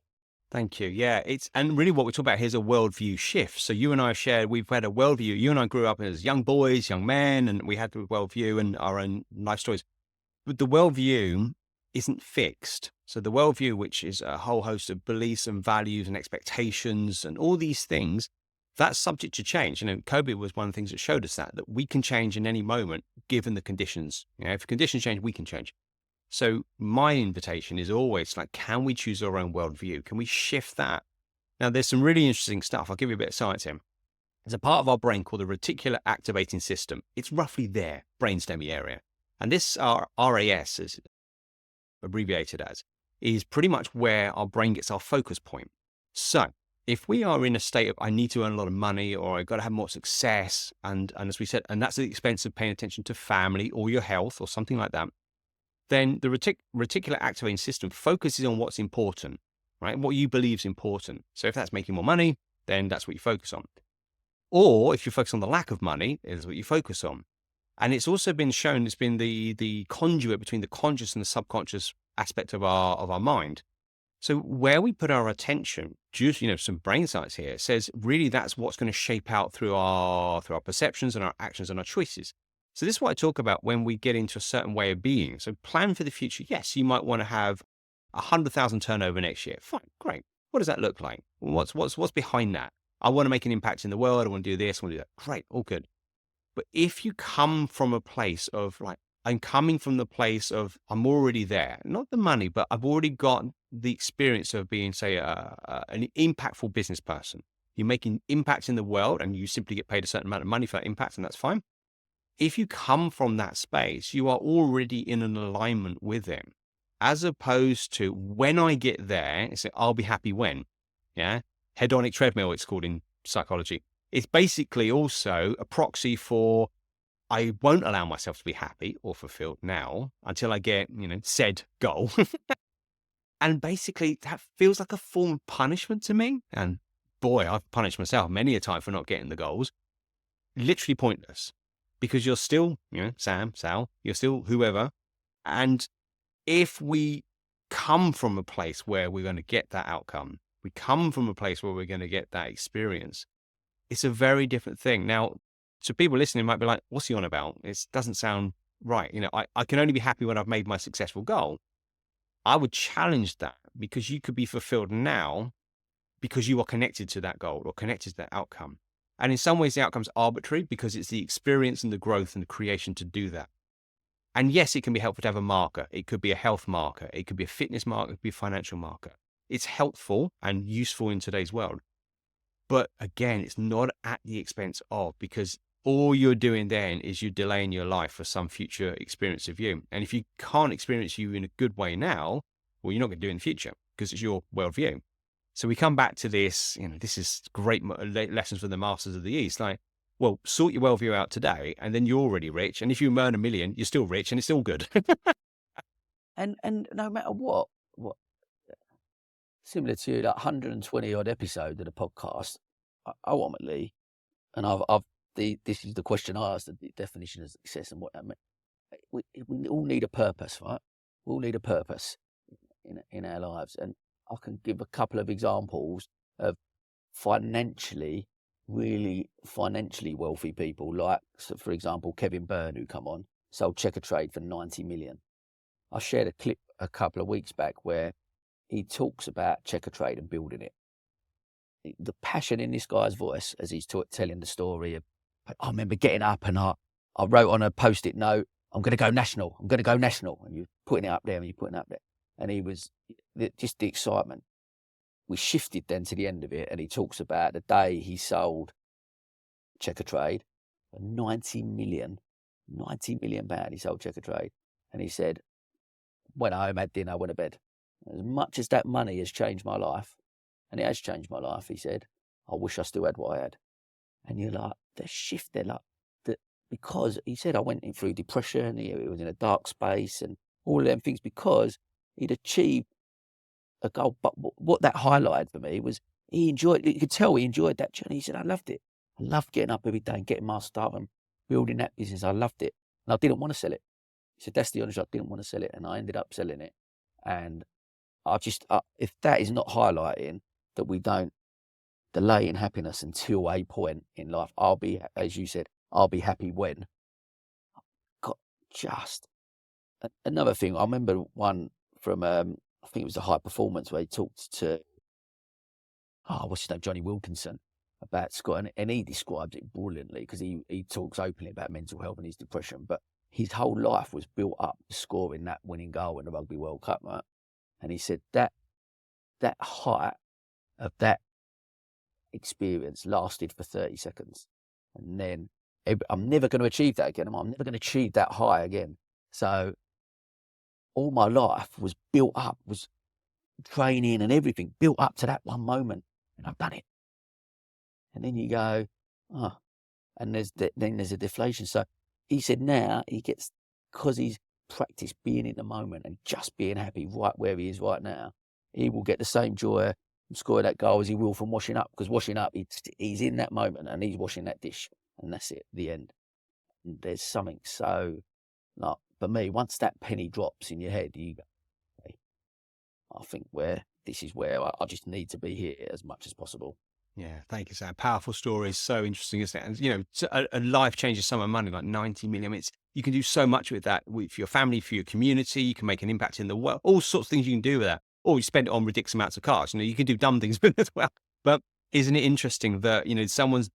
Thank you. Yeah, and really what we're talking about here is a worldview shift. So you and I we've had a worldview. You and I grew up as young boys, young men, and we had the worldview and our own life stories. But the worldview isn't fixed. So the worldview, which is a whole host of beliefs and values and expectations and all these things, that's subject to change. COVID was one of the things that showed us that we can change in any moment given the conditions. If the conditions change, we can change. So my invitation is always like, can we choose our own worldview? Can we shift that? Now, there's some really interesting stuff. I'll give you a bit of science here. There's a part of our brain called the reticular activating system. It's roughly there, brainstemmy area. And this RAS, is abbreviated as, is pretty much where our brain gets our focus point. So if we are in a state of, I need to earn a lot of money, or I've got to have more success, and as we said, and that's at the expense of paying attention to family or your health or something like that, then the reticular activating system focuses on what's important, right? What you believe is important. So if that's making more money, then that's what you focus on. Or if you focus on the lack of money, is what you focus on. And it's also been shown, it's been the conduit between the conscious and the subconscious aspect of our mind. So where we put our attention, just, some brain science here, says really that's what's going to shape out through our perceptions and our actions and our choices. So this is what I talk about when we get into a certain way of being. So plan for the future. Yes, you might want to have 100,000 turnover next year. Fine, great. What does that look like? What's behind that? I want to make an impact in the world. I want to do this. I want to do that. Great, all good. But if you come from a place of I'm coming from the place of I'm already there, not the money, but I've already got the experience of being, say, an impactful business person. You're making impacts in the world and you simply get paid a certain amount of money for that impact, and that's fine. If you come from that space, you are already in an alignment with them, as opposed to when I get there, it's I'll be happy when, yeah? Hedonic treadmill, it's called in psychology. It's basically also a proxy for I won't allow myself to be happy or fulfilled now until I get, said goal. And basically that feels like a form of punishment to me. And boy, I've punished myself many a time for not getting the goals. Literally pointless, because you're still, Sam, Sal, you're still whoever. And if we come from a place where we're going to get that outcome, we come from a place where we're going to get that experience, it's a very different thing. Now, so people listening might be like, what's he on about? It doesn't sound right. I can only be happy when I've made my successful goal. I would challenge that, because you could be fulfilled now because you are connected to that goal or connected to that outcome. And in some ways, the outcome's arbitrary because it's the experience and the growth and the creation to do that. And yes, it can be helpful to have a marker. It could be a health marker. It could be a fitness marker. It could be a financial marker. It's helpful and useful in today's world. But again, it's not at the expense of, because all you're doing then is you're delaying your life for some future experience of you. And if you can't experience you in a good way now, well, you're not going to do it in the future because it's your worldview. So we come back to this, this is great lessons from the masters of the East. Like, well, sort your worldview out today and then you're already rich. And if you earn $1 million, you're still rich and it's all good. And no matter what similar to that 120 odd episode of the podcast, ultimately, and this is the question I asked, the definition of success and what that meant. We all need a purpose, right? We all need a purpose in our lives. And I can give a couple of examples of really financially wealthy people, like, so for example, Kevin Byrne, who come on. sold Checker Trade for 90 million. I shared a clip a couple of weeks back where he talks about Checker Trade and building it. The passion in this guy's voice as he's telling the story. I remember getting up and I wrote on a post-it note, I'm going to go national. I'm going to go national. And you're putting it up there and you're putting it up there. And he was just the excitement. We shifted then to the end of it. And he talks about the day he sold Checker Trade for 90 million pound. He sold Checker Trade. And he said, went home, had dinner, went to bed. As much as that money has changed my life, and it has changed my life, he said, I wish I still had what I had. And you're like, the shift there, like, because he said I went in through depression, he was in a dark space and all of them things because he'd achieved a goal. But what that highlighted for me was he enjoyed, you could tell he enjoyed that journey. He said, I loved it. I loved getting up every day and getting my stuff and building that business. I loved it. And I didn't want to sell it. He said, that's the honest, I didn't want to sell it. And I ended up selling it. And I just, if that is not highlighting that we don't delay in happiness until a point in life, I'll be, as you said, I'll be happy when. Got just another thing. I remember one from, I think it was the High Performance where he talked to, what's his name, Johnny Wilkinson, about Scott, and he describes it brilliantly because he talks openly about mental health and his depression, but his whole life was built up scoring that winning goal in the Rugby World Cup, right? And he said that height of that experience lasted for 30 seconds. And then I'm never going to achieve that again. I'm never going to achieve that high again. So all my life was built up, was training and everything built up to that one moment. And I've done it. And then you go, and then there's a deflation. So he said now he gets, because he's practiced being in the moment and just being happy right where he is right now, he will get the same joy from scoring that goal as he will from washing up, because washing up, he's in that moment and he's washing that dish and that's it, the end. And there's something so, like, for me, once that penny drops in your head, you go, okay, I think this is where I just need to be here as much as possible. Yeah, thank you, Sam. Powerful story. So interesting, isn't it? And, you know, a life changes sum of money, like 90 million. You can do so much with that, for your family, for your community. You can make an impact in the world, all sorts of things you can do with that. Or you spend it on ridiculous amounts of cars. You know, you can do dumb things with it as well. But isn't it interesting that, you know, someone's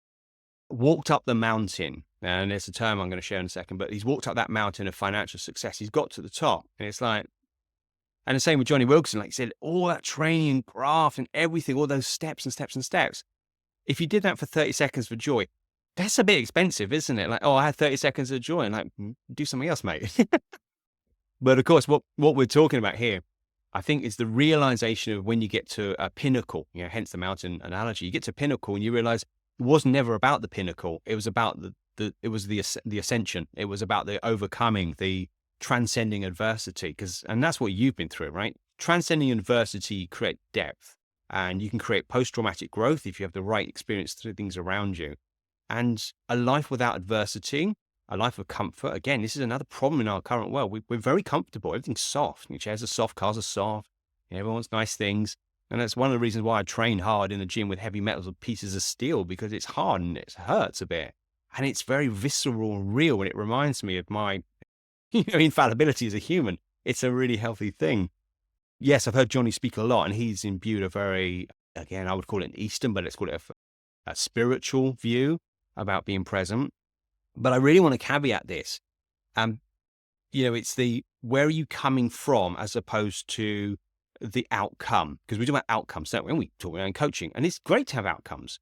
walked up the mountain, and there's a term I'm going to share in a second, but he's walked up that mountain of financial success. He's got to the top. And it's like, and the same with Johnny Wilkinson, like you said, all that training and graft and everything, all those steps and steps and steps. If you did that for 30 seconds for joy, that's a bit expensive, isn't it? Like, oh, I had 30 seconds of joy, and like, do something else, mate. But of course, what we're talking about here, I think, is the realization of when you get to a pinnacle, you know, hence the mountain analogy. You get to a pinnacle and you realize it was never about the pinnacle. It was about the ascension. It was about the overcoming, the transcending adversity. And that's what you've been through, right? Transcending adversity create depth, and you can create post-traumatic growth if you have the right experience through things around you. And a life without adversity, a life of comfort. Again, this is another problem in our current world. We're very comfortable. Everything's soft. Your chairs are soft, cars are soft. Everyone wants nice things. And that's one of the reasons why I train hard in the gym with heavy metals and pieces of steel, because it's hard and it hurts a bit. And it's very visceral and real. And it reminds me of my infallibility as a human. It's a really healthy thing. Yes, I've heard Johnny speak a lot, and he's imbued a very, again, I would call it an Eastern, but let's call it a spiritual view about being present. But I really want to caveat this. It's where are you coming from as opposed to the outcome? Because we talk about outcomes, don't we? And we talk about coaching, and it's great to have outcomes.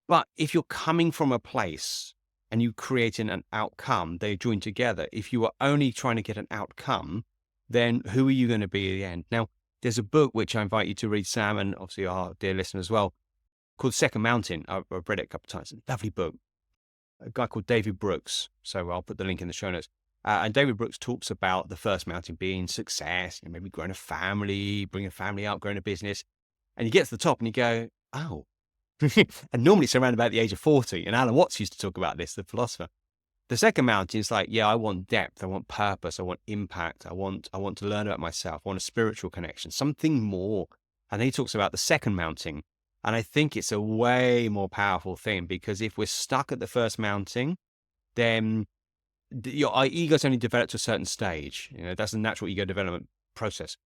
But if you're coming from a place and you creating an outcome, they join together. If you are only trying to get an outcome, then who are you going to be at the end? Now, there's a book which I invite you to read, Sam, and obviously our dear listener as well, called Second Mountain. I've read it a couple of times. Lovely book. A guy called David Brooks. So I'll put the link in the show notes. And David Brooks talks about the first mountain being success, maybe growing a family, bringing a family up, growing a business. And you get to the top and you go, oh. And normally it's around about the age of 40. And Alan Watts used to talk about this, the philosopher. The second mountain is like, yeah, I want depth, I want purpose, I want impact, I want to learn about myself, I want a spiritual connection, something more. And then he talks about the second mountain. And I think it's a way more powerful thing, because if we're stuck at the first mountain, then Your ego's only developed to a certain stage. That's the natural ego development process.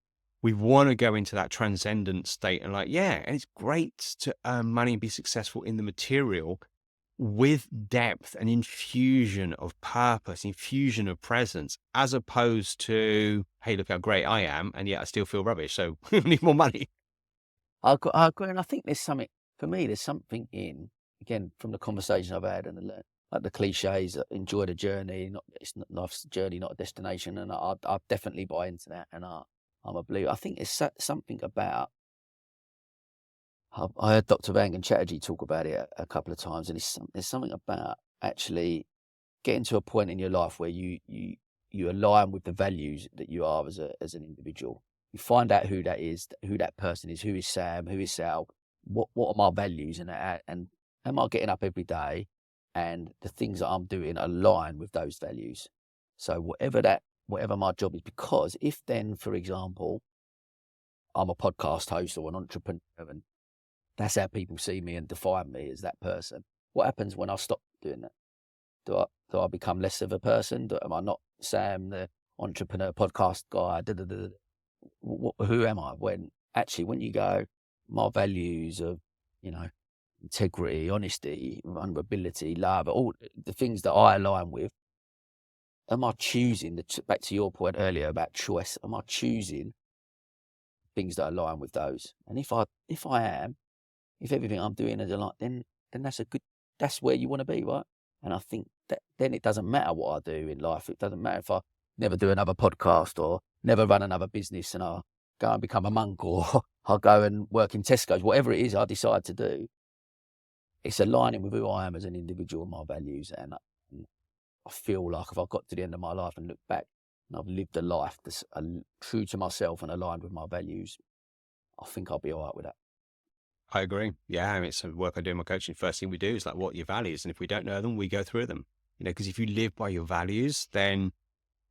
We want to go into that transcendent state and and it's great to earn money and be successful in the material with depth and infusion of purpose, infusion of presence, as opposed to, hey, look how great I am, and yet I still feel rubbish. So I need more money. I agree, and I think there's something for me. There's something in, again, from the conversation I've had and like the cliches, enjoy the journey. Life's a journey, not a destination, and I definitely buy into that. And I'm a believer. I think there's something about. I heard Dr. Vangan Chatterjee talk about it a couple of times, and there's something about actually getting to a point in your life where you align with the values that you are as an individual. You find out who that is, who that person is, who is Sam, who is Sal, what are my values, and am I getting up every day, and the things that I'm doing align with those values. So whatever my job is, because if then, for example, I'm a podcast host or an entrepreneur, and that's how people see me and define me as that person. What happens when I stop doing that? Do I become less of a person? Am I not Sam, the entrepreneur podcast guy? Who am I? When you go, my values of, integrity, honesty, vulnerability, love, all the things that I align with, am I choosing, back to your point earlier about choice, am I choosing things that align with those? And if I am, if everything I'm doing is aligned, then that's where you want to be, right? And I think that then it doesn't matter what I do in life. It doesn't matter if I never do another podcast or never run another business and I go and become a monk, or I'll go and work in Tesco's, whatever it is I decide to do. It's aligning with who I am as an individual and my values. And I feel like if I got to the end of my life and look back and I've lived a life that's true to myself and aligned with my values, I think I'll be all right with that. I agree. Yeah, I mean, it's some work I do in my coaching. First thing we do is what are your values? And if we don't know them, we go through them. Because if you live by your values, then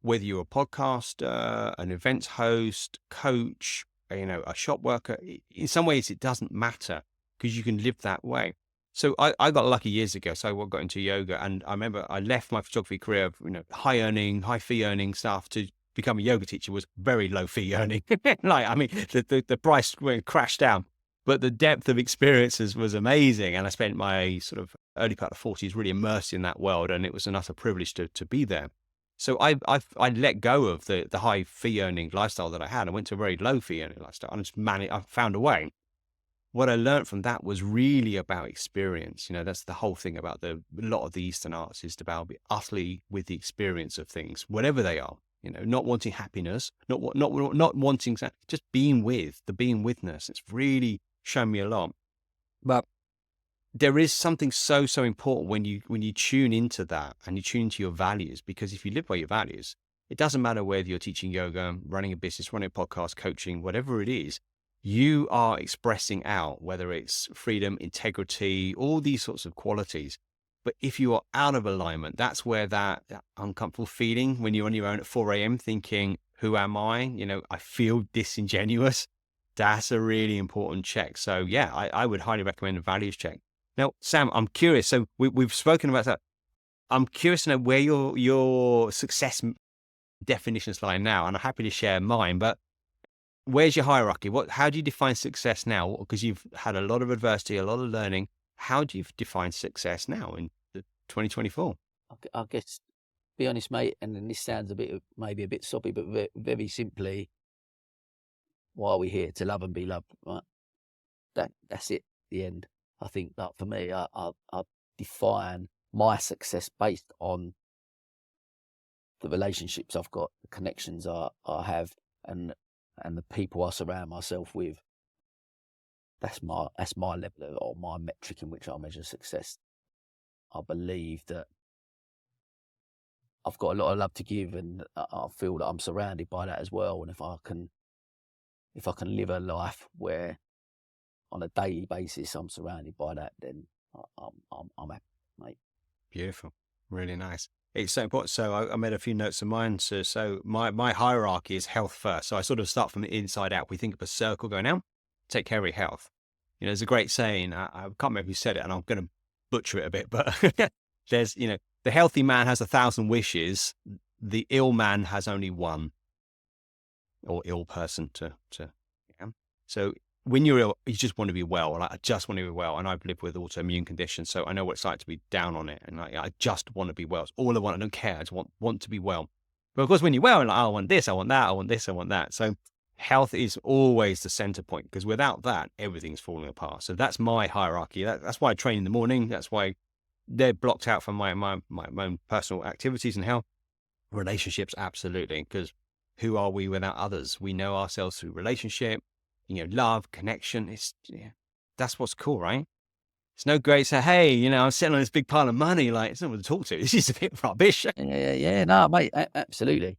whether you're a podcaster, an events host, coach, a shop worker, in some ways it doesn't matter because you can live that way. So I got lucky years ago. So I got into yoga, and I remember I left my photography career of, high fee earning stuff to become a yoga teacher. Was very low fee earning. The price crashed down. But the depth of experiences was amazing. And I spent my sort of early part of 40s really immersed in that world. And it was an utter privilege to be there. So I let go of the high fee earning lifestyle that I had. I went to a very low fee earning lifestyle and I found a way. What I learned from that was really about experience. That's the whole thing about a lot of the Eastern arts is about be utterly with the experience of things, whatever they are. Not wanting happiness, not wanting, just being withness. It's really shown me a lot. But there is something so important when you tune into that and you tune into your values, because if you live by your values, it doesn't matter whether you're teaching yoga, running a business, running a podcast, coaching, whatever it is, you are expressing out, whether it's freedom, integrity, all these sorts of qualities. But if you are out of alignment, that's where that uncomfortable feeling when you're on your own at 4 a.m. thinking, who am I? I feel disingenuous. That's a really important check. So yeah, I would highly recommend a values check. Now, Sam, I'm curious. So we've spoken about that. I'm curious to know where your success definitions lie now, and I'm happy to share mine. But where's your hierarchy? How do you define success now? Because you've had a lot of adversity, a lot of learning. How do you define success now in 2024? I guess, be honest, mate, and then this sounds maybe a bit soppy, but very simply, why are we here? To love and be loved, right? That's it. The end. I think that for me, I define my success based on the relationships I've got, the connections I have, and the people I surround myself with. That's my level or my metric in which I measure success. I believe that I've got a lot of love to give, and I feel that I'm surrounded by that as well. And if I can live a life where on a daily basis I'm surrounded by that, then I'm happy, mate. Beautiful, really nice. It's so important. So I made a few notes of mine. So my hierarchy is health first. So I sort of start from the inside out. We think of a circle going out. Take care of your health. There's a great saying. I can't remember who said it, and I'm going to butcher it a bit, but there's the healthy man has 1,000 wishes. The ill man has only one, or ill person yeah. So when you're ill, you just want to be well. Like, I just want to be well. And I've lived with autoimmune conditions, so I know what it's like to be down on it. And I just want to be well. It's all I want. I don't care. I just want to be well. But of course, when you're well, you're like, oh, I want this, I want that, I want this, I want that. So health is always the center point, because without that, everything's falling apart. So that's my hierarchy. That's why I train in the morning. That's why they're blocked out from my own personal activities and health. Relationships, absolutely, because who are we without others? We know ourselves through relationship, love, connection. That's what's cool, right? It's no great say, hey, I'm sitting on this big pile of money, like, it's not what to talk to. This is a bit rubbish. Yeah. No, mate, absolutely.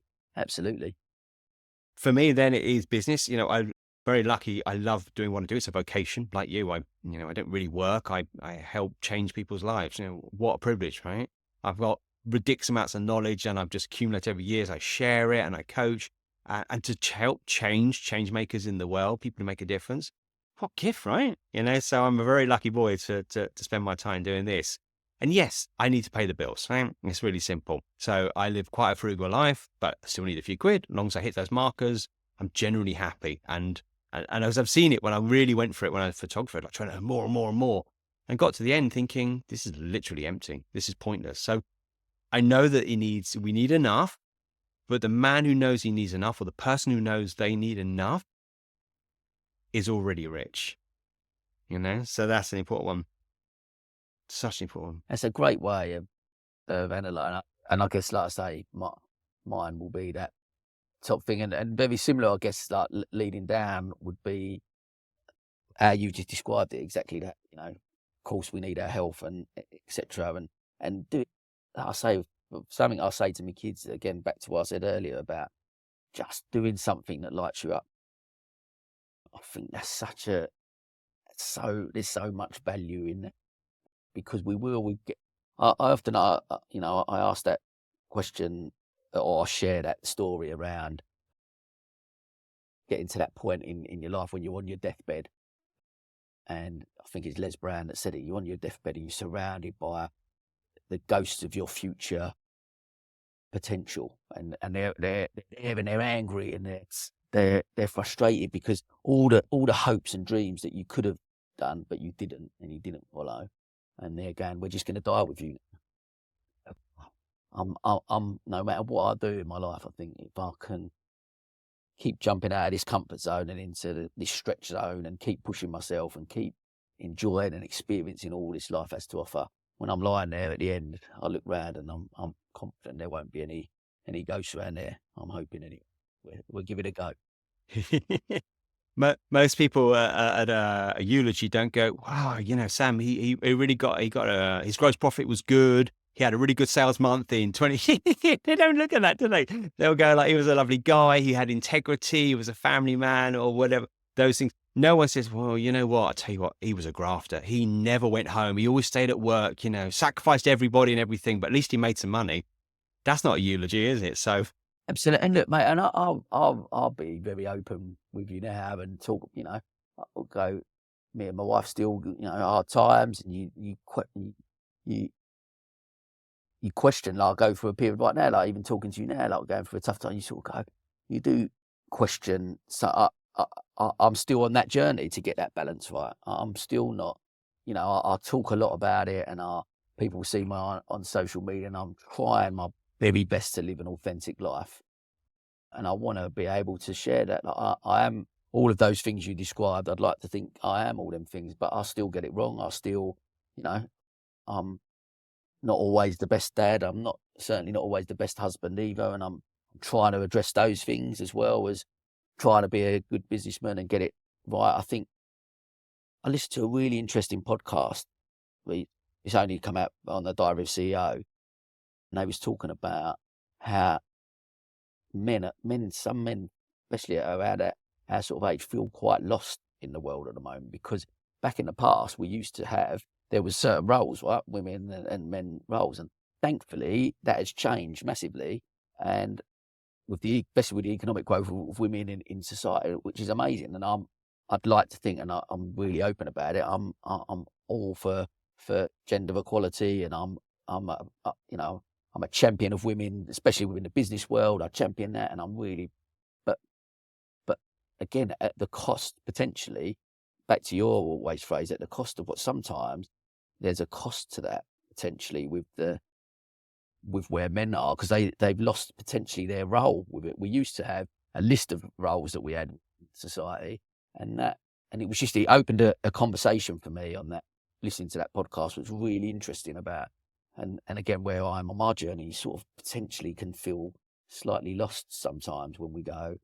For me, then, it is business. I'm very lucky. I love doing what I do. It's a vocation, like you. I don't really work. I help change people's lives. What a privilege, right? I've got ridiculous amounts of knowledge, and I've just accumulated over years. I share it and I coach, and to help change makers in the world, people who make a difference. What gift, right? So I'm a very lucky boy to spend my time doing this. And yes, I need to pay the bills, right? It's really simple. So I live quite a frugal life, but I still need a few quid. As long as I hit those markers, I'm generally happy. And as I've seen it, when I really went for it, when I was a photographer, like trying to earn more and more and more, and got to the end thinking, this is literally empty. This is pointless. So I know that we need enough, but the man who knows he needs enough, or the person who knows they need enough, is already rich. So that's an important one. Such an important one. That's a great way of analysing it. And I guess, like I say, mine will be that top thing. And very similar, I guess, like leading down would be how you just described it, exactly that. Of course, we need our health and etc. And do it. I say something I say to my kids, again, back to what I said earlier about just doing something that lights you up. I think that's there's so much value in that, because we get. I often, I ask that question, or I share that story around getting to that point in your life when you're on your deathbed. And I think it's Les Brown that said it. You're on your deathbed and you're surrounded by the ghosts of your future potential, and they're there and they're angry and they're frustrated because all the hopes and dreams that you could have done but you didn't, and you didn't follow, and they're going, we're just going to die with you. I'm no matter what I do in my life, I think if I can keep jumping out of this comfort zone and into this stretch zone and keep pushing myself and keep enjoying and experiencing all this life has to offer, when I'm lying there at the end, I look round and I'm confident there won't be any ghosts around there. I'm hoping anyway. We'll give it a go. Most people at a eulogy don't go, wow, Sam, he really got his gross profit was good. He had a really good sales month in 20. They don't look at that, do they? They'll go like, he was a lovely guy. He had integrity. He was a family man, or whatever. Those things. No one says, well, you know what? I tell you what, he was a grafter. He never went home. He always stayed at work, sacrificed everybody and everything, but at least he made some money. That's not a eulogy, is it? So. Absolutely. And look, mate, and I'll be very open with you now and talk, I'll go, me and my wife still, hard times, and you question, like, I go through a period right now, like even talking to you now, like going through a tough time, you sort of go, you do question. So I'm still on that journey to get that balance right. I'm still not, I talk a lot about it, and people see me on social media, and I'm trying my very best to live an authentic life. And I want to be able to share that. Like, I am all of those things you described. I'd like to think I am all them things, but I still get it wrong. I still, I'm not always the best dad. I'm certainly not always the best husband either. And I'm trying to address those things as well as trying to be a good businessman and get it right. I think I listened to a really interesting podcast. It's only come out on the Diary of a CEO. And they was talking about how some men, especially around our sort of age, feel quite lost in the world at the moment, because back in the past we used to have, there was certain roles, right, women and men roles, and thankfully that has changed massively, and especially with the economic growth of women in society, which is amazing. And I'd like to think, and I'm really open about it, I'm all for gender equality, and I'm you know, I'm a champion of women, especially within the business world. I champion that, and I'm really, but but again, at the cost potentially, back to your always phrase, at the cost of what sometimes there's a cost to that potentially with where men are, because they've lost potentially their role with it. We used to have a list of roles that we had in society, and it was just, it opened a conversation for me on that. Listening to that podcast was really interesting about, and again, where I'm on my journey, you sort of potentially can feel slightly lost sometimes when we go.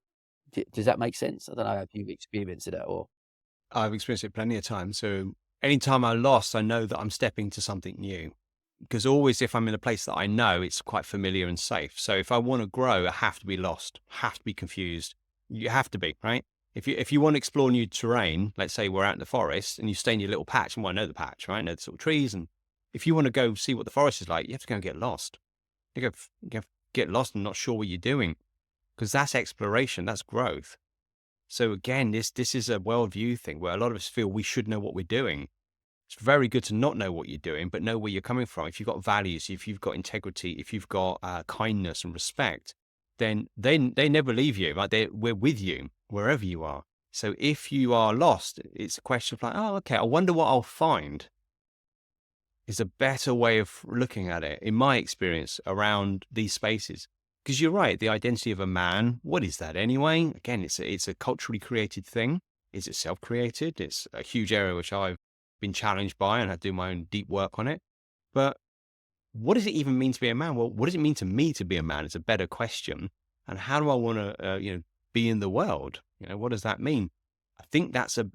Does that make sense? I don't know if you've experienced it or. I've experienced it plenty of times. So anytime I'm lost, I know that I'm stepping to something new. Because always, if I'm in a place that I know, it's quite familiar and safe. So if I want to grow, I have to be lost, have to be confused. You have to be, right? If you want to explore new terrain, let's say we're out in the forest and you stay in your little patch, and I know the patch, right? Know the sort of trees. And if you want to go see what the forest is like, you have to go and get lost. You have to get lost and not sure what you're doing, because that's exploration, that's growth. So again, this is a worldview thing where a lot of us feel we should know what we're doing. It's very good to not know what you're doing, but know where you're coming from. If you've got values, if you've got integrity, if you've got kindness and respect, then they never leave you. Like we're with you wherever you are. So if you are lost, it's a question of like, oh, okay, I wonder what I'll find. Is a better way of looking at it, in my experience, around these spaces. Because you're right, the identity of a man, what is that anyway? Again, it's a culturally created thing. Is it self-created? It's a huge area which I've been challenged by, and I do my own deep work on it. But what does it even mean to be a man? Well, what does it mean to me to be a man? It's a better question. And how do I want to, be in the world? What does that mean? I think that's a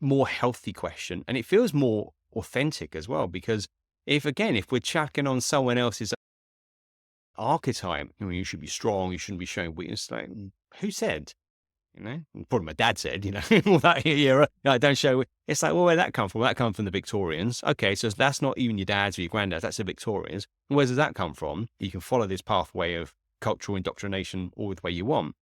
more healthy question, and it feels more authentic as well. Because if we're chucking on someone else's archetype, you should be strong, you shouldn't be showing weakness. Like, who said? Probably my dad said, all that era, don't show. It's like, well, where'd that come from? That come from the Victorians. Okay, so that's not even your dad's or your granddad's, that's the Victorians. And where does that come from? You can follow this pathway of cultural indoctrination all the way you want.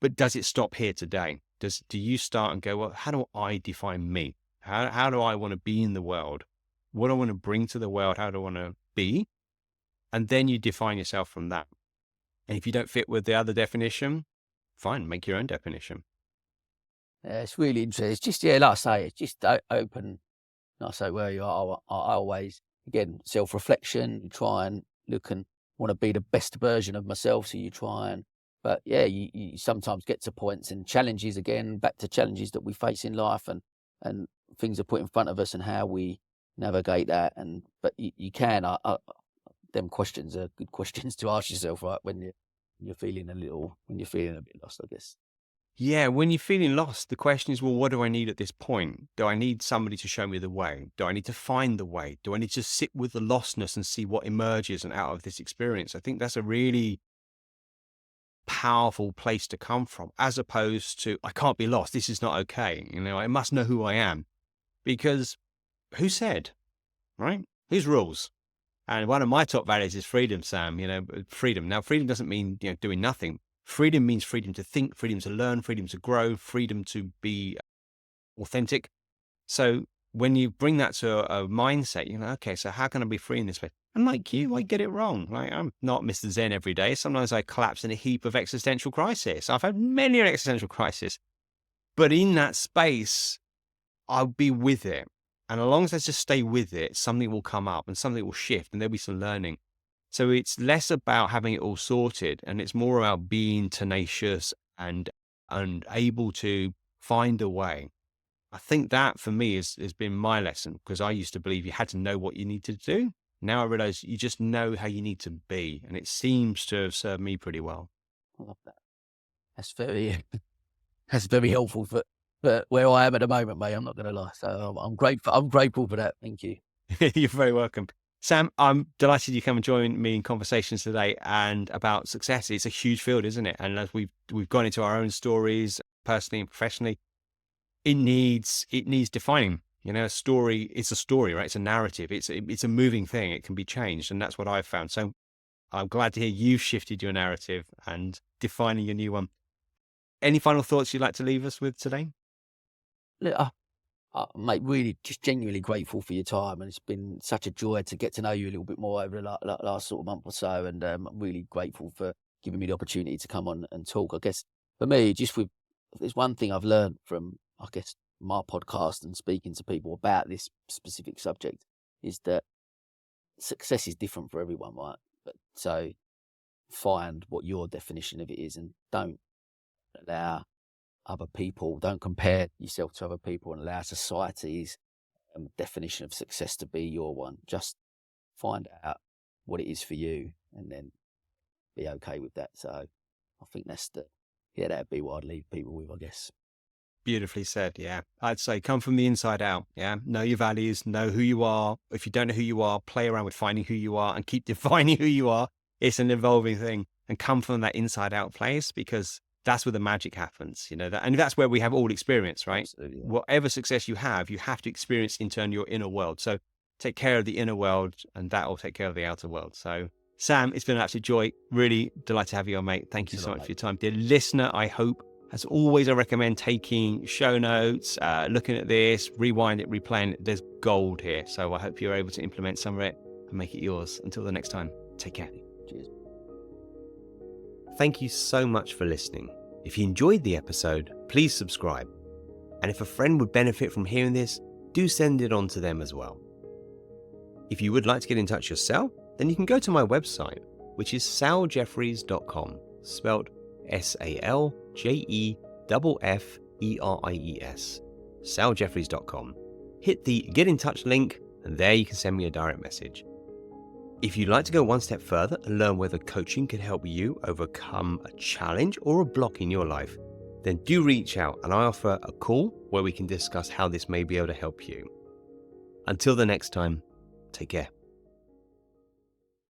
But does it stop here today? Do you start and go, well, how do I define me? How do I want to be in the world? What do I want to bring to the world? How do I want to be? And then you define yourself from that. And if you don't fit with the other definition, fine, make your own definition. Yeah, it's really interesting. It's just, like I say, it's just open. Like I say, where you are, I always, again, self-reflection, you try and look and want to be the best version of myself. So you try and, but yeah, you sometimes get to points and challenges, again, back to challenges that we face in life, and things are put in front of us and how we navigate that. But you can, them questions are good questions to ask yourself, right? When you're feeling a bit lost, I guess. Yeah, when you're feeling lost, the question is, well, what do I need at this point? Do I need somebody to show me the way? Do I need to find the way? Do I need to sit with the lostness and see what emerges and out of this experience? I think that's a really powerful place to come from, as opposed to, I can't be lost. This is not okay. I must know who I am. Because who said, right? Whose rules? And one of my top values is freedom, Sam, freedom. Now, freedom doesn't mean, doing nothing. Freedom means freedom to think, freedom to learn, freedom to grow, freedom to be authentic. So when you bring that to a mindset, okay, so how can I be free in this way? And like you, I get it wrong. Like, I'm not Mr. Zen every day. Sometimes I collapse in a heap of existential crisis. I've had many existential crises. But in that space, I'll be with it. And as long as I just stay with it, something will come up and something will shift and there'll be some learning. So it's less about having it all sorted, and it's more about being tenacious and able to find a way. I think that for me has been my lesson, because I used to believe you had to know what you needed to do. Now I realize you just know how you need to be, and it seems to have served me pretty well. I love that. That's very helpful for where I am at the moment, mate. I'm not going to lie. So I'm grateful. I'm grateful for that. Thank you. You're very welcome. Sam, I'm delighted you come and join me in conversations today and about success. It's a huge field, isn't it? And as we've gone into our own stories, personally and professionally, it needs defining. A story is a story, right? It's a narrative. It's a moving thing. It can be changed, and that's what I've found. So I'm glad to hear you've shifted your narrative and defining a new one. Any final thoughts you'd like to leave us with today? Look, Mate, really just genuinely grateful for your time, and it's been such a joy to get to know you a little bit more over the last sort of month or so, and I'm really grateful for giving me the opportunity to come on and talk. I guess for me, just with there's one thing I've learned from, I guess, my podcast and speaking to people about this specific subject is that success is different for everyone, right? But so find what your definition of it is, and don't allow don't compare yourself to other people, and allow society's definition of success to be your one. Just find out what it is for you, and then be okay with that. So I think that'd be what I'd leave people with, I guess. Beautifully said. Yeah. I'd say come from the inside out. Yeah. Know your values, know who you are. If you don't know who you are, play around with finding who you are and keep defining who you are. It's an evolving thing, and come from that inside out place, because that's where the magic happens, and that's where we have all experience, right? Absolutely. Whatever success you have to experience in turn your inner world. So take care of the inner world, and that will take care of the outer world. So Sam, it's been an absolute joy. Really delighted to have you on, mate. Thank you so much for your time. Dear listener, I hope, as always, I recommend taking show notes, looking at this, rewind it, replaying it. There's gold here. So I hope you're able to implement some of it and make it yours. Until the next time, take care. Cheers. Thank you so much for listening. If you enjoyed the episode, please subscribe. And if a friend would benefit from hearing this, do send it on to them as well. If you would like to get in touch yourself, then you can go to my website, which is saljeffreys.com, spelled SALJEFFERIES, saljeffreys.com. Hit the Get in Touch link, and there you can send me a direct message. If you'd like to go one step further and learn whether coaching can help you overcome a challenge or a block in your life, then do reach out, and I offer a call where we can discuss how this may be able to help you. Until the next time, take care.